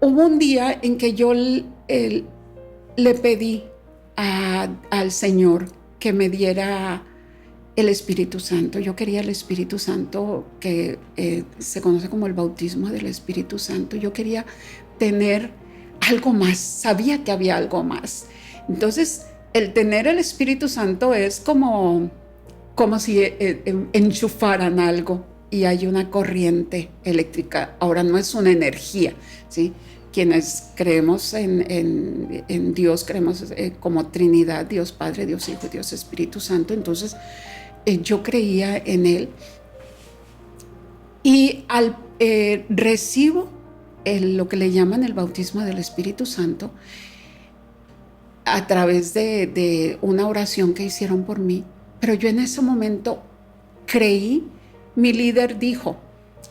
hubo un día en que yo le pedí al Señor que me diera el Espíritu Santo. Yo quería el Espíritu Santo, que se conoce como el bautismo del Espíritu Santo. Yo quería tener algo más, sabía que había algo más. Entonces, el tener el Espíritu Santo es como si enchufaran algo y hay una corriente eléctrica. Ahora no es una energía, ¿sí? Quienes creemos en Dios, creemos como Trinidad, Dios Padre, Dios Hijo, Dios Espíritu Santo. Entonces, yo creía en Él. Y recibo lo que le llaman el bautismo del Espíritu Santo a través de una oración que hicieron por mí. Pero yo en ese momento creí, mi líder dijo,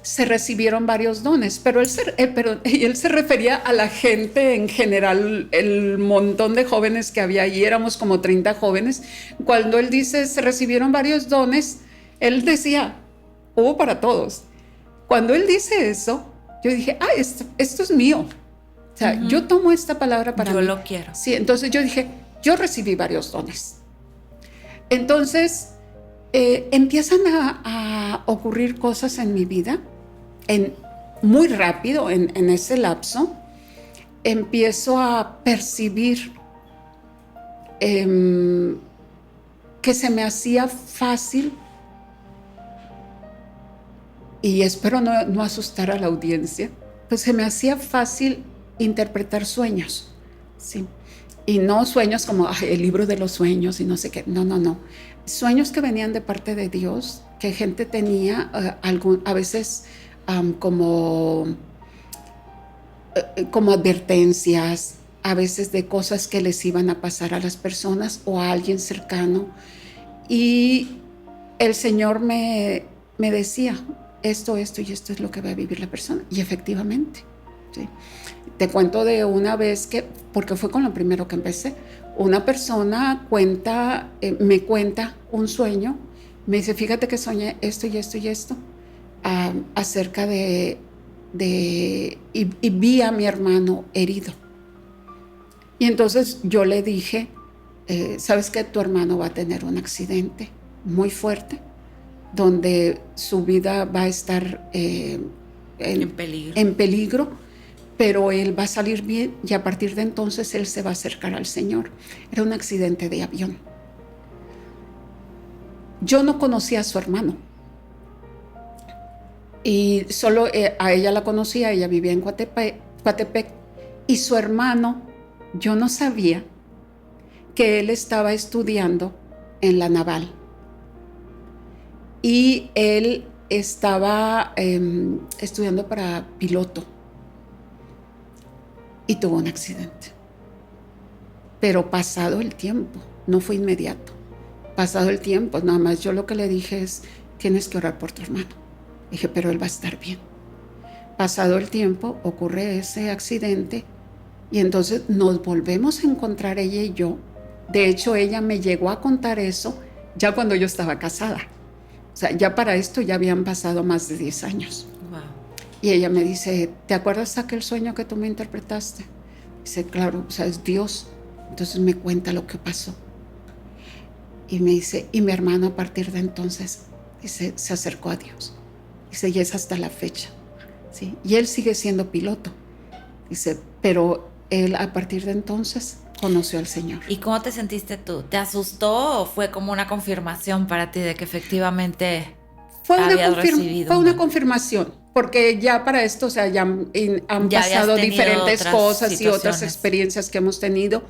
se recibieron varios dones, pero él se refería a la gente en general, el montón de jóvenes que había allí, éramos como 30 jóvenes. Cuando él dice, se recibieron varios dones, él decía, hubo para todos. Cuando él dice eso, yo dije, esto es mío. O sea, yo tomo esta palabra para mí. Yo lo quiero. Sí, entonces yo dije, yo recibí varios dones. Entonces, empiezan a ocurrir cosas en mi vida, muy rápido, en ese lapso. Empiezo a percibir que se me hacía fácil, y espero no asustar a la audiencia, pues se me hacía fácil interpretar sueños, ¿sí? Y no sueños como el libro de los sueños y no sé qué, no. Sueños que venían de parte de Dios, que gente tenía a veces como advertencias, a veces de cosas que les iban a pasar a las personas o a alguien cercano. Y el Señor me decía, esto y esto es lo que va a vivir la persona. Y efectivamente, ¿sí? Te cuento de una vez porque fue con lo primero que empecé, una persona me cuenta un sueño, me dice, fíjate que soñé esto y esto y esto, acerca y vi a mi hermano herido. Y entonces yo le dije, ¿sabes qué? Tu hermano va a tener un accidente muy fuerte, donde su vida va a estar en peligro, pero él va a salir bien y a partir de entonces él se va a acercar al Señor. Era un accidente de avión. Yo no conocía a su hermano y solo a ella la conocía, ella vivía en Coatepec, y su hermano, yo no sabía que él estaba estudiando en la naval y él estaba estudiando para piloto y tuvo un accidente. Pero pasado el tiempo, no fue inmediato. Pasado el tiempo, nada más yo lo que le dije es, tienes que orar por tu hermano. Dije, pero él va a estar bien. Pasado el tiempo, ocurre ese accidente y entonces nos volvemos a encontrar ella y yo. De hecho, ella me llegó a contar eso ya cuando yo estaba casada. O sea, ya para esto ya habían pasado más de 10 años. Wow. Y ella me dice, ¿te acuerdas aquel sueño que tú me interpretaste? Dice, claro, o sea, es Dios. Entonces me cuenta lo que pasó. Y me dice, y mi hermano a partir de entonces, dice, se acercó a Dios. Dice, y es hasta la fecha. ¿Sí? Y él sigue siendo piloto. Dice, pero él a partir de entonces conoció al Señor. ¿Y cómo te sentiste tú? ¿Te asustó o fue como una confirmación para ti de que efectivamente habías recibido? Fue una confirmación, porque ya para esto, o sea, ya han pasado diferentes cosas y otras experiencias que hemos tenido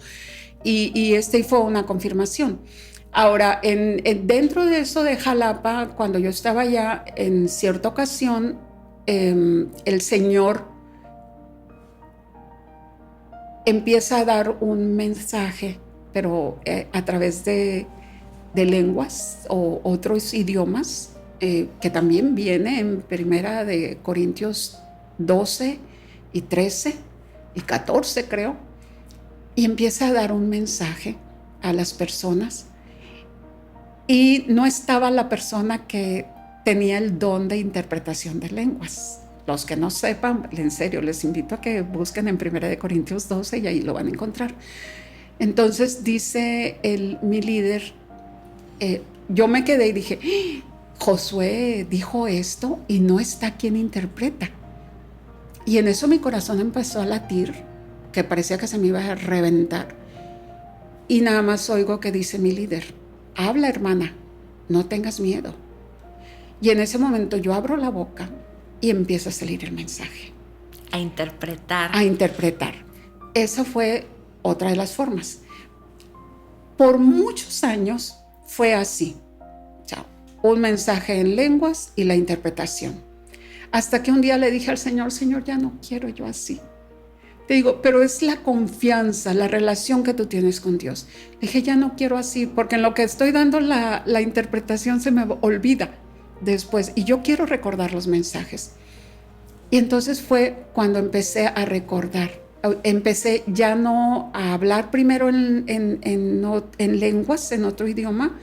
y fue una confirmación. Ahora, dentro de eso de Jalapa, cuando yo estaba allá, en cierta ocasión, el Señor empieza a dar un mensaje, pero a través de lenguas o otros idiomas, que también viene en Primera de Corintios 12 y 13 y 14, creo, y empieza a dar un mensaje a las personas. Y no estaba la persona que tenía el don de interpretación de lenguas. Los que no sepan, en serio, les invito a que busquen en 1 de Corintios 12 y ahí lo van a encontrar. Entonces dice mi líder, yo me quedé y dije, Josué dijo esto y no está quien interpreta. Y en eso mi corazón empezó a latir, que parecía que se me iba a reventar. Y nada más oigo que dice mi líder, habla, hermana, no tengas miedo. Y en ese momento yo abro la boca y empieza a salir el mensaje. A interpretar. A interpretar. Esa fue otra de las formas. Por muchos años fue así. O sea, un mensaje en lenguas y la interpretación. Hasta que un día le dije al Señor, Señor, ya no quiero yo así. Te digo, pero es la confianza, la relación que tú tienes con Dios. Le dije, ya no quiero así, porque en lo que estoy dando la interpretación se me olvida después. Y yo quiero recordar los mensajes. Y entonces fue cuando empecé a recordar. Empecé ya no a hablar primero en lenguas, en otro idioma,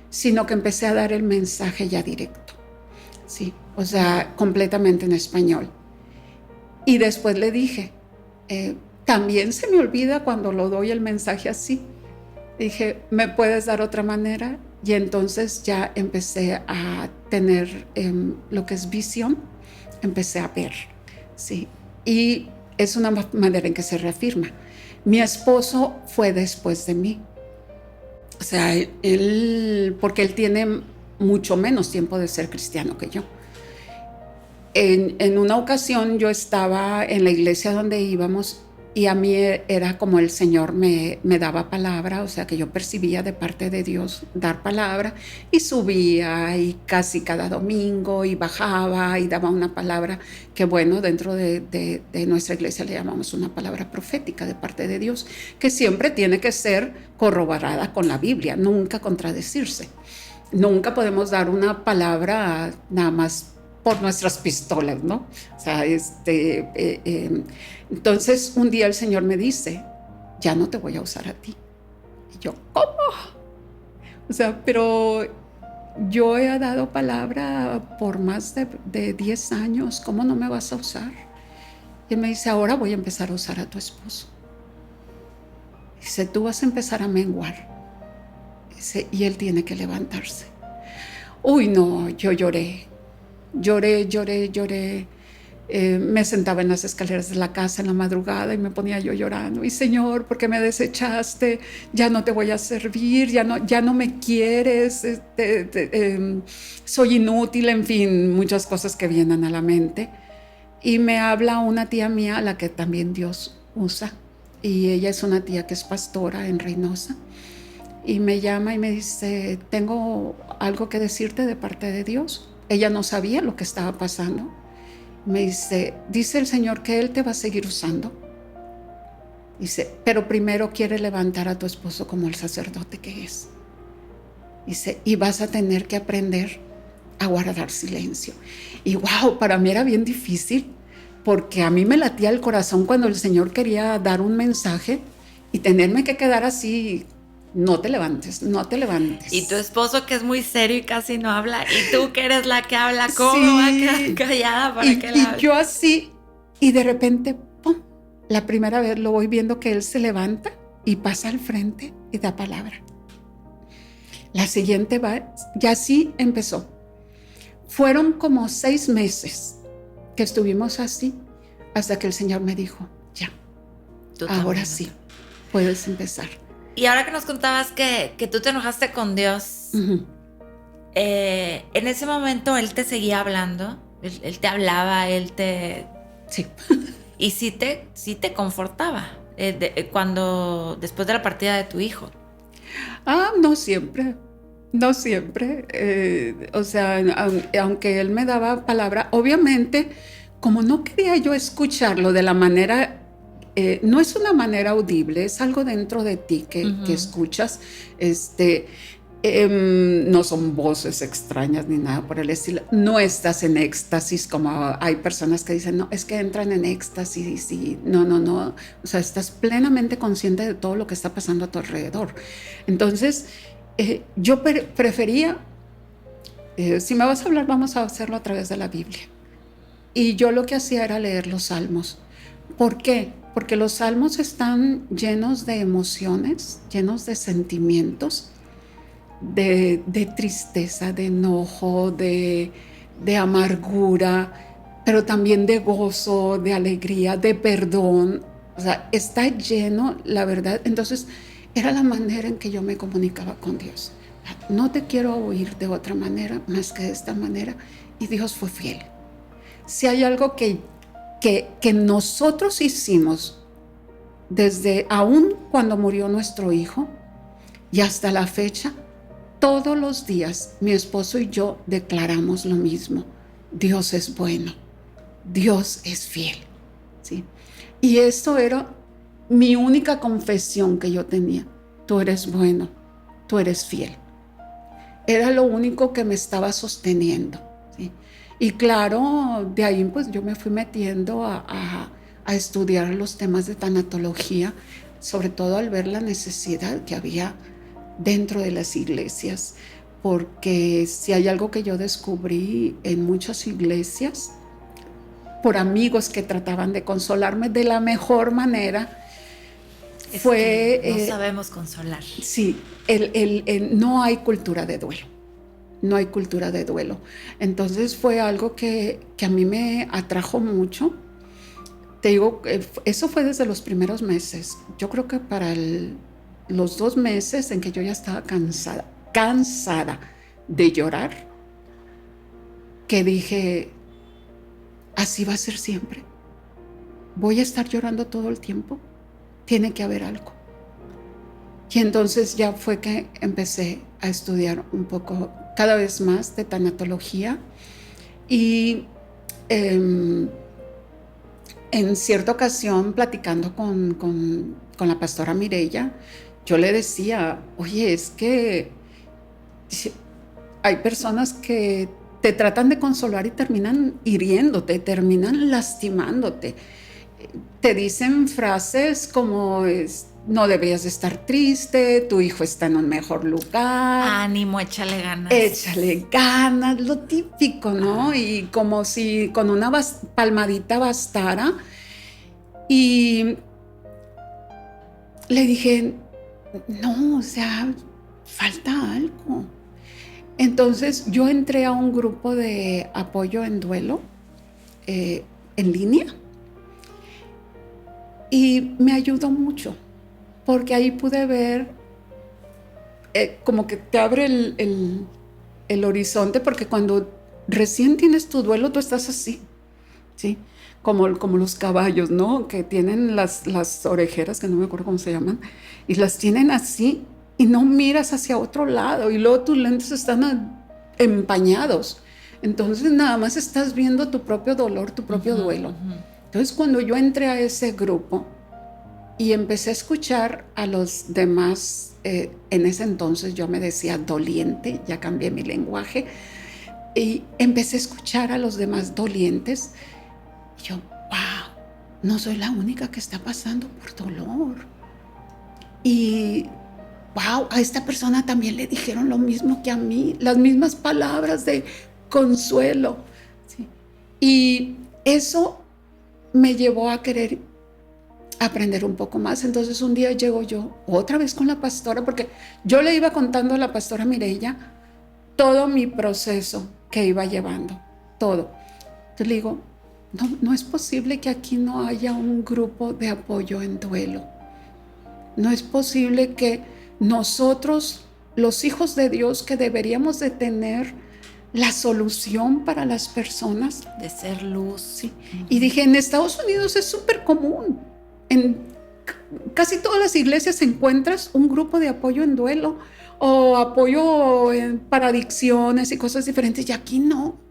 sino que empecé a dar el mensaje ya directo. Sí, o sea, completamente en español. Y después le dije, también se me olvida cuando lo doy el mensaje así. Dije, ¿me puedes dar otra manera? Y entonces ya empecé a tener lo que es visión, empecé a ver, ¿sí? Y es una manera en que se reafirma. Mi esposo fue después de mí. O sea, porque él tiene mucho menos tiempo de ser cristiano que yo. En una ocasión yo estaba en la iglesia donde íbamos y a mí era como el Señor me daba palabra, o sea que yo percibía de parte de Dios dar palabra y subía y casi cada domingo y bajaba y daba una palabra que bueno, dentro de nuestra iglesia le llamamos una palabra profética de parte de Dios, que siempre tiene que ser corroborada con la Biblia, nunca contradecirse. Nunca podemos dar una palabra nada más por nuestras pistolas, ¿no? O sea, entonces un día el Señor me dice, ya no te voy a usar a ti. Y yo, ¿cómo? O sea, pero yo he dado palabra por más de 10 años, ¿cómo no me vas a usar? Y él me dice, ahora voy a empezar a usar a tu esposo. Dice, tú vas a empezar a menguar. Dice, y él tiene que levantarse. Uy, no, yo lloré. Lloré. Me sentaba en las escaleras de la casa en la madrugada y me ponía yo llorando. Y Señor, ¿por qué me desechaste? Ya no te voy a servir, ya no me quieres, soy inútil, en fin, muchas cosas que vienen a la mente. Y me habla una tía mía, a la que también Dios usa, y ella es una tía que es pastora en Reynosa, y me llama y me dice, tengo algo que decirte de parte de Dios. Ella no sabía lo que estaba pasando. Me dice el Señor que Él te va a seguir usando. Dice, pero primero quiere levantar a tu esposo como el sacerdote que es. Dice, y vas a tener que aprender a guardar silencio. Y wow, para mí era bien difícil, porque a mí me latía el corazón cuando el Señor quería dar un mensaje y tenerme que quedar así, no te levantes, no te levantes. Y tu esposo, que es muy serio y casi no habla, y tú que eres la que habla, ¿cómo Sí. va a quedar callada para que la hable? Y yo así, y de repente, ¡pum! La primera vez lo voy viendo que él se levanta y pasa al frente y da palabra. La siguiente va, y así empezó. Fueron como 6 meses que estuvimos así, hasta que el Señor me dijo, ya, ahora sí, puedes empezar. Y ahora que nos contabas que tú te enojaste con Dios, Uh-huh. En ese momento Él te seguía hablando, Él te hablaba, Él te... Sí. Y sí te confortaba después de la partida de tu hijo. No siempre. No siempre. O sea, aunque él me daba palabra, obviamente, como no quería yo escucharlo de la manera, no es una manera audible, es algo dentro de ti que escuchas. No son voces extrañas ni nada por el estilo. No estás en éxtasis, como hay personas que dicen, no, es que entran en éxtasis y no. O sea, estás plenamente consciente de todo lo que está pasando a tu alrededor. Entonces, yo prefería, si me vas a hablar, vamos a hacerlo a través de la Biblia. Y yo lo que hacía era leer los salmos. ¿Por qué? Porque los salmos están llenos de emociones, llenos de sentimientos, de tristeza, de enojo, de amargura, pero también de gozo, de alegría, de perdón. O sea, está lleno, la verdad. Entonces, era la manera en que yo me comunicaba con Dios. No te quiero oír de otra manera más que de esta manera. Y Dios fue fiel. Si hay algo que nosotros hicimos desde aún cuando murió nuestro hijo y hasta la fecha, todos los días mi esposo y yo declaramos lo mismo: Dios es bueno, Dios es fiel, ¿sí? Y esto era mi única confesión que yo tenía: tú eres bueno, tú eres fiel. Era lo único que me estaba sosteniendo, ¿sí? Y claro, de ahí pues yo me fui metiendo a estudiar los temas de tanatología, sobre todo al ver la necesidad que había dentro de las iglesias, porque si hay algo que yo descubrí en muchas iglesias, por amigos que trataban de consolarme de la mejor manera, fue... no sabemos consolar. Sí, no hay cultura de duelo. No hay cultura de duelo. Entonces fue algo que a mí me atrajo mucho. Te digo, eso fue desde los primeros meses. Yo creo que para los 2 meses en que yo ya estaba cansada de llorar, que dije, así va a ser siempre. Voy a estar llorando todo el tiempo. Tiene que haber algo. Y entonces ya fue que empecé a estudiar un poco, cada vez más, de tanatología. Y en cierta ocasión, platicando con la pastora Mireya, yo le decía, oye, es que hay personas que te tratan de consolar y terminan hiriéndote, terminan lastimándote. Te dicen frases como, no deberías de estar triste, tu hijo está en un mejor lugar. Ánimo, échale ganas. Échale ganas, lo típico, ¿no? Y como si con una palmadita bastara. Y le dije, no, o sea, falta algo. Entonces yo entré a un grupo de apoyo en duelo en línea y me ayudó mucho, porque ahí pude ver como que te abre el horizonte, porque cuando recién tienes tu duelo tú estás así, ¿sí? como los caballos, ¿no? Que tienen las orejeras, que no me acuerdo cómo se llaman, y las tienen así, y no miras hacia otro lado, y luego tus lentes están empañados. Entonces nada más estás viendo tu propio dolor, tu propio duelo. Entonces cuando yo entré a ese grupo y empecé a escuchar a los demás, en ese entonces yo me decía doliente, ya cambié mi lenguaje, y empecé a escuchar a los demás dolientes. Y yo, wow, no soy la única que está pasando por dolor. Y wow, a esta persona también le dijeron lo mismo que a mí, las mismas palabras de consuelo. ¿Sí? Y eso me llevó a querer aprender un poco más. Entonces un día llego yo otra vez con la pastora, porque yo le iba contando a la pastora Mireya todo mi proceso que iba llevando, todo. Entonces le digo, no es posible que aquí no haya un grupo de apoyo en duelo. No es posible que nosotros, los hijos de Dios, que deberíamos de tener la solución para las personas, de ser luz. Sí. Y dije, en Estados Unidos es súper común. En casi todas las iglesias encuentras un grupo de apoyo en duelo o apoyo para adicciones y cosas diferentes, y aquí no.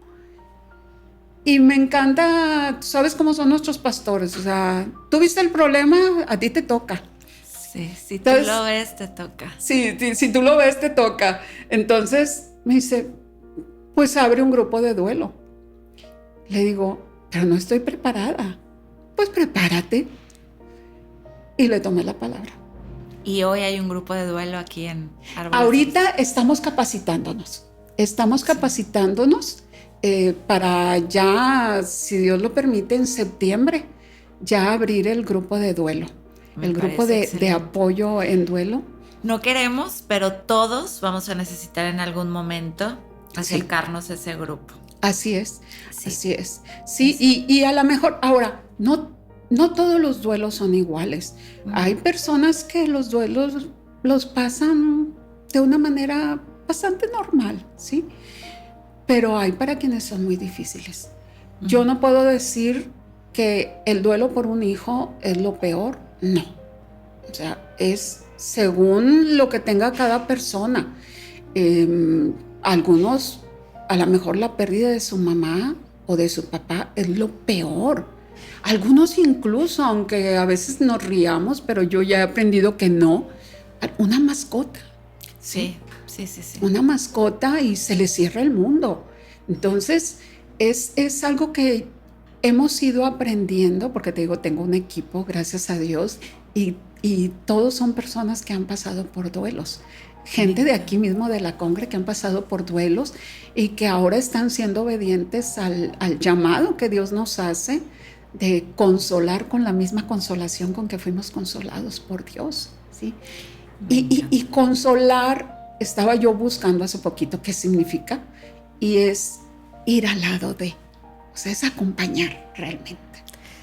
Y me encanta, ¿sabes cómo son nuestros pastores? O sea, tú viste el problema, a ti te toca. Sí, si tú lo ves, te toca. Sí, si tú lo ves, te toca. Entonces me dice, pues abre un grupo de duelo. Le digo, pero no estoy preparada. Pues prepárate. Y le tomé la palabra. Y hoy hay un grupo de duelo aquí en Árboles. Ahorita estamos capacitándonos. Para ya, si Dios lo permite, en septiembre, ya abrir el grupo de duelo. El grupo de apoyo en duelo. No queremos, pero todos vamos a necesitar en algún momento acercarnos a ese grupo. Así es, así es. Sí, y a lo mejor, ahora, no todos los duelos son iguales. Hay personas que los duelos los pasan de una manera bastante normal, ¿sí? Pero hay para quienes son muy difíciles. Yo no puedo decir que el duelo por un hijo es lo peor, no. O sea, es según lo que tenga cada persona. Algunos, a lo mejor la pérdida de su mamá o de su papá es lo peor. Algunos incluso, aunque a veces nos riamos, pero yo ya he aprendido que no, una mascota. Sí. Una mascota y se le cierra el mundo. Entonces, es algo que hemos ido aprendiendo, porque te digo, tengo un equipo, gracias a Dios, y todos son personas que han pasado por duelos. Gente de aquí mismo, de la Congre, que han pasado por duelos y que ahora están siendo obedientes al llamado que Dios nos hace de consolar con la misma consolación con que fuimos consolados por Dios, ¿sí? Y consolar, estaba yo buscando hace poquito qué significa, y es ir al lado de, o sea, es acompañar realmente.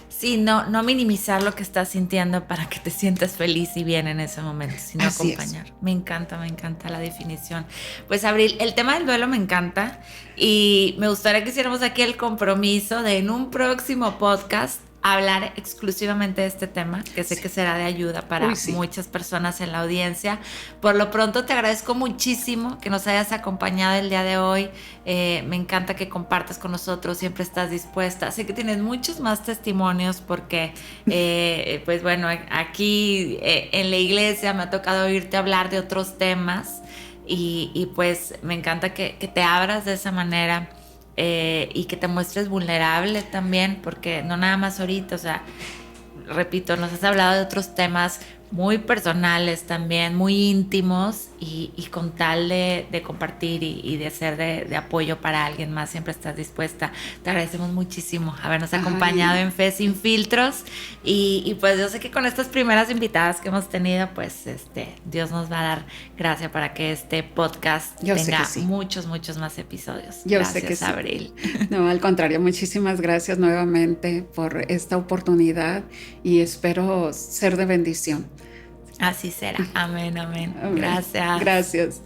Sí, no minimizar lo que estás sintiendo para que te sientas feliz y bien en ese momento, sino Así acompañar. Es. Me encanta la definición. Pues Abril, el tema del duelo me encanta y me gustaría que hiciéramos aquí el compromiso de en un próximo podcast hablar exclusivamente de este tema, que sé que será de ayuda para muchas personas en la audiencia. Por lo pronto te agradezco muchísimo que nos hayas acompañado el día de hoy. Me encanta que compartas con nosotros, siempre estás dispuesta. Sé que tienes muchos más testimonios porque, pues bueno, aquí en la iglesia me ha tocado oírte hablar de otros temas y pues me encanta que te abras de esa manera. Y que te muestres vulnerable también, porque no nada más ahorita, o sea, repito, nos has hablado de otros temas muy personales también, muy íntimos y con tal de compartir y de ser de apoyo para alguien más, siempre estás dispuesta. Te agradecemos muchísimo habernos acompañado en Fe Sin Filtros y pues yo sé que con estas primeras invitadas que hemos tenido, pues Dios nos va a dar gracia para que este podcast tenga muchos más episodios. Gracias, Abril. No, al contrario, muchísimas gracias nuevamente por esta oportunidad y espero ser de bendición. Así será. Amén. Gracias. Gracias.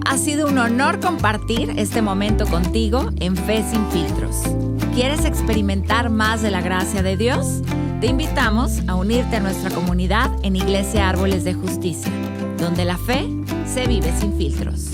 Ha sido un honor compartir este momento contigo en Fe Sin Filtros. ¿Quieres experimentar más de la gracia de Dios? Te invitamos a unirte a nuestra comunidad en Iglesia Árboles de Justicia, donde la fe se vive sin filtros.